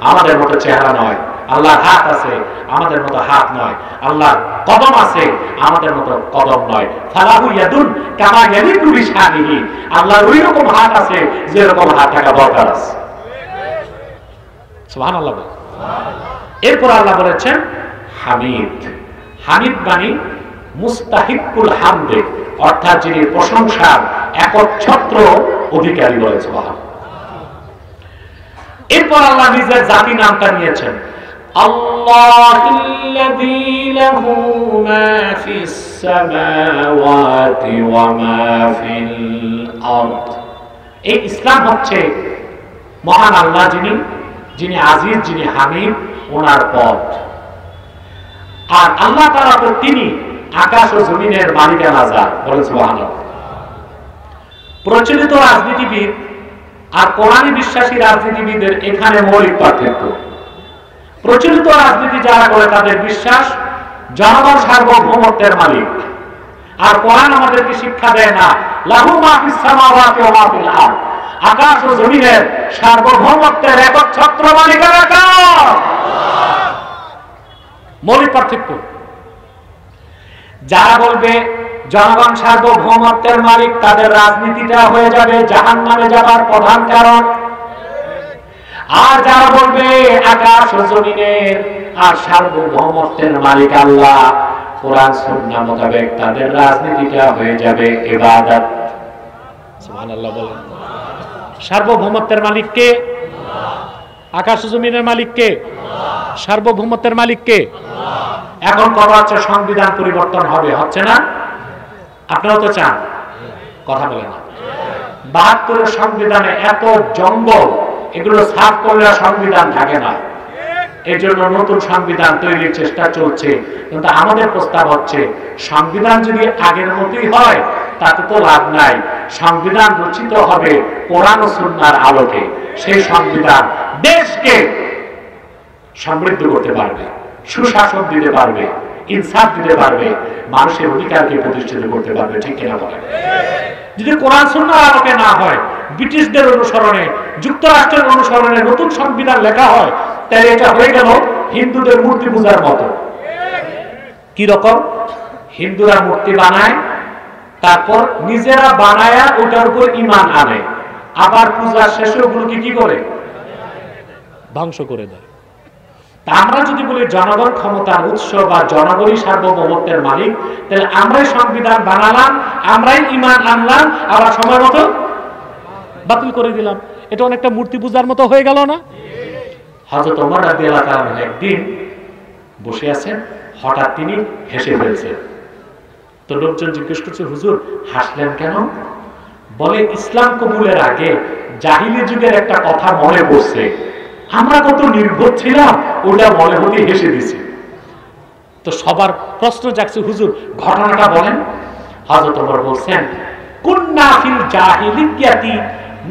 Speaker 1: আমাদের মতো চেহারা নয়। আল্লাহর হাত আছে, আমাদের মতো হাত নয়। আল্লাহর কদম আছে, আমাদের মতো কদম নয়। ফালাহু ইয়াদুন কামা ইয়ালিকু বিশানিহি। আল্লাহর ওই রকম হাত আছে যেরকম হাত থাকা দরকার আছে। সুবহানাল্লাহ। এরপর আল্লাহ বলেছেন হামিদ। হামিদ মানে মুস্তাহিকুল হামদে, অর্থাৎ যিনি প্রশংসার একচ্ছত্র অধিকারী বলে। সুবহানাল্লাহ। এরপর আল্লাহ নিজের জাতি নামটা নিয়েছেন আল্লাহুল্লাযী লাহু মা ফিস সামাওয়াতি ওয়া মা ফিল আরদ। এই ইসলাম হচ্ছে মহান আল্লাহ যিনি আজিজ, যিনি হামিদ, ওনার পদ। আর আল্লাহ তাআলা তো তিনি আকাশ ও জমিনের মালিকানা বলে। সুবহানাল্লাহ। প্রচলিত রাজনীতিবিদ আর কোরআনী বিশ্বাসী রাজনীতিবিদের এখানে মৌলিক পার্থক্য। প্রচলিত রাজনীতি যারা করে তাদের বিশ্বাস জনগণ সার্বভৌমত্বের মালিক। আর কোরআন আমাদেরকে শিক্ষা দেয় না লাহু মা ফিস সামাওয়াতি ওয়া মা ফিল আরদ, আকাশ ও জমিনের সার্বভৌমত্বের একচ্ছত্র মালিকানা কার? মৌলিক পার্থক্য। যারা বলবে জনগণ সার্বভৌমত্বের মালিক, তাদের রাজনীতিটা হয়ে যাবে জাহান্নামে যাবার প্রধান কারণ। আর যারা বলবে আকাশ ও জমিনের আর সার্বভৌমত্বের মালিক আল্লাহ, কোরআন সুন্নাহ মোতাবেক তাদের রাজনীতিটা হয়ে যাবে ইবাদত। সুবহানাল্লাহ বলেন। সার্বভৌমত্বের মালিক কে? আকাশ ও জমিনের মালিক কে? সার্বভৌমত্বের মালিক কে? এখন কথা হচ্ছে সংবিধান পরিবর্তন হবে, হচ্ছে না? আপনারা তো চান, কথা বলে না। ৭২ সংবিধানে এত জঙ্গল, এগুলো সাফ করলে সংবিধান থাকে না। এই জন্য নতুন সংবিধান তৈরির চেষ্টা চলছে। কিন্তু আমাদের প্রস্তাব হচ্ছে সংবিধান যদি আগের মতোই হয় তাতে তো লাভ নাই। সংবিধান রচিত হবে কোরআন ও সুন্নাহর আলোকে। সেই সংবিধান দেশকে সমৃদ্ধ করতে পারবে, সুশাসন দিতে পারবে, ইনসাফ দিতে পারবে, মানুষের অধিকারকে প্রতিষ্ঠিত করতে পারবে। ঠিক কিনা বলেন? যদি কোরআন সুন্নাহর আলোকে না হয়, ব্রিটিশদের অনুসরণে, যুক্তরাষ্ট্রের অনুসরণে নতুন সংবিধান লেখা হয়, তাহলে এটা হয়ে গেল হিন্দুদের মূর্তি পূজার মতো। কি রকম? হিন্দুরা মূর্তি বানায়, তারপর নিজেরা বানায়া ওটার উপর ঈমান আনে, আবার পূজার শেষে ওগুলোকে কি করে? ধ্বংস করে দেয়। তা আমরা যদি বলি জনগণ ক্ষমতার উৎস বা জনগণই সার্বভৌমত্বের মালিক, তাহলে আমরাই সংবিধান বানালাম, আমরাই ঈমান আনলাম, আবার সময় মতো বাতিল করে দিলাম। এটা অনেকটা মূর্তি পূজার মতো হয়ে গেল না? হযরত ওমর রাদিয়াল্লাহু তাআলা একদিন বসে আছেন, হঠাৎ তিনি হেসে ফেলছেন। তো লোকজন জিজ্ঞেস করছে, হুজুর হাসলেন কেন? বলে, ইসলাম কবুলের আগে জাহিলি যুগের একটা কথা মনে পড়ছে, আমরা কত নির্বোধ ছিলাম, ওটা মনে হতে হেসে দিছি। তো সবার প্রশ্ন জাগছে, হুজুর ঘটনাটা বলেন। হযরত ওমর বলছেন, কুন্না ফিল জাহিলিয়াতি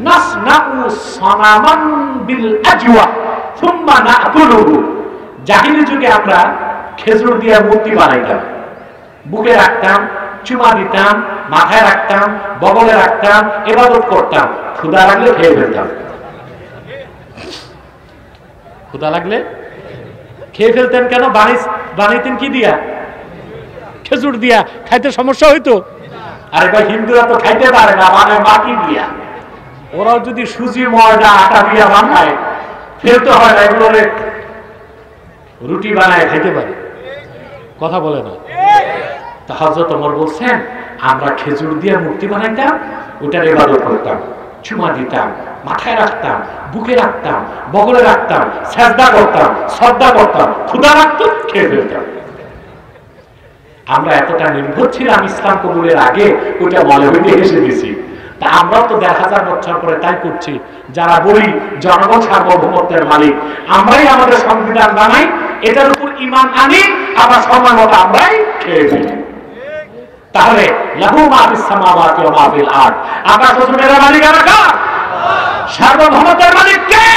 Speaker 1: নাসনাউ সানামান বিল আজওয়া সুম্মা নাকুলুহু। জাহিলি যুগে আমরা খেজুর দিয়ে মূর্তি বানাইতাম, বুকে রাখতাম, চুমা দিতাম, মাথায় রাখতাম, বগলে রাখতাম, ইবাদত করতাম, ক্ষুধা লাগলে খেয়ে ফেলতাম। ক্ষুধা লাগলে খেয়ে ফেলতেন কেন? বানাইতেন কি দিয়া? খেজুর দিয়া। খাইতে সমস্যা হইতো? আরে ভাই, হিন্দুরা তো খাইতে পারে না, মানে মাটি দিয়া। ওরাও যদি সুজি, ময়দা, আটা দিয়া বানায়, ফেলতে হয় না, এগুলো রুটি বানায় খাইতে পারে। কথা বলে না? তা হযরত ওমর বলছেন, আমরা খেজুর দিয়ে মূর্তি বানাইতাম, ওটার ইবাদত করতাম, চুমা দিতাম, মাথায় রাখতাম, বুকে রাখতাম, বগলে রাখতাম, সেজদা করতাম, শ্রদ্ধা করতাম, ক্ষুধা রাখতাম, খেয়ে ফেলতাম। আমরা এতটা নির্ভর ছিলাম ইসলাম কবুলের আগে, ওটা মনে হইতে হেসে দিছি। তা আমরাও তো ১,০০০ বছর পরে তাই করছি। যারা বলি জনগণ সার্বভৌমত্বের মালিক, আমরাই আমাদের সংবিধান বানাই, এটার উপর ঈমান আনি, আবার সময় মতো আমরাই খেয়ে ফেলি। তাহলে লাহু মা ফিস সামাওয়াতি ওয়া মা ফিল আরদ, আকাশ ও জমিনের মালিক কার? সার্বভৌমত্বের মালিক কে?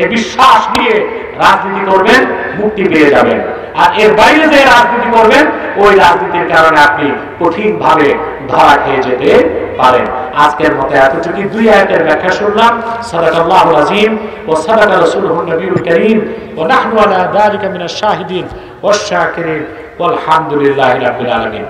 Speaker 1: এই বিশ্বাস নিয়ে রাজনীতি করবেন, মুক্তি পেয়ে যাবেন। আর এর বাইরে যে রাজনীতি করবেন, ওই রাজনীতির কারণে আপনি কঠিন ভাবে ধরা খেয়ে যেতে পারেন। আজকের মতো এতটুকু, 2 আয়াতের ব্যাখ্যা শুনলাম। সাদাকাল্লাহুল আযীম ওয়া সাদাকা রাসূলুহুন নবিয়ুল কারীম ওয়া নাহনু আলা যালিকা মিনাশ শাহিদিন ওয়াশ শাকিরিন ওয়ালহামদুলিল্লাহি রাব্বিল আলামিন।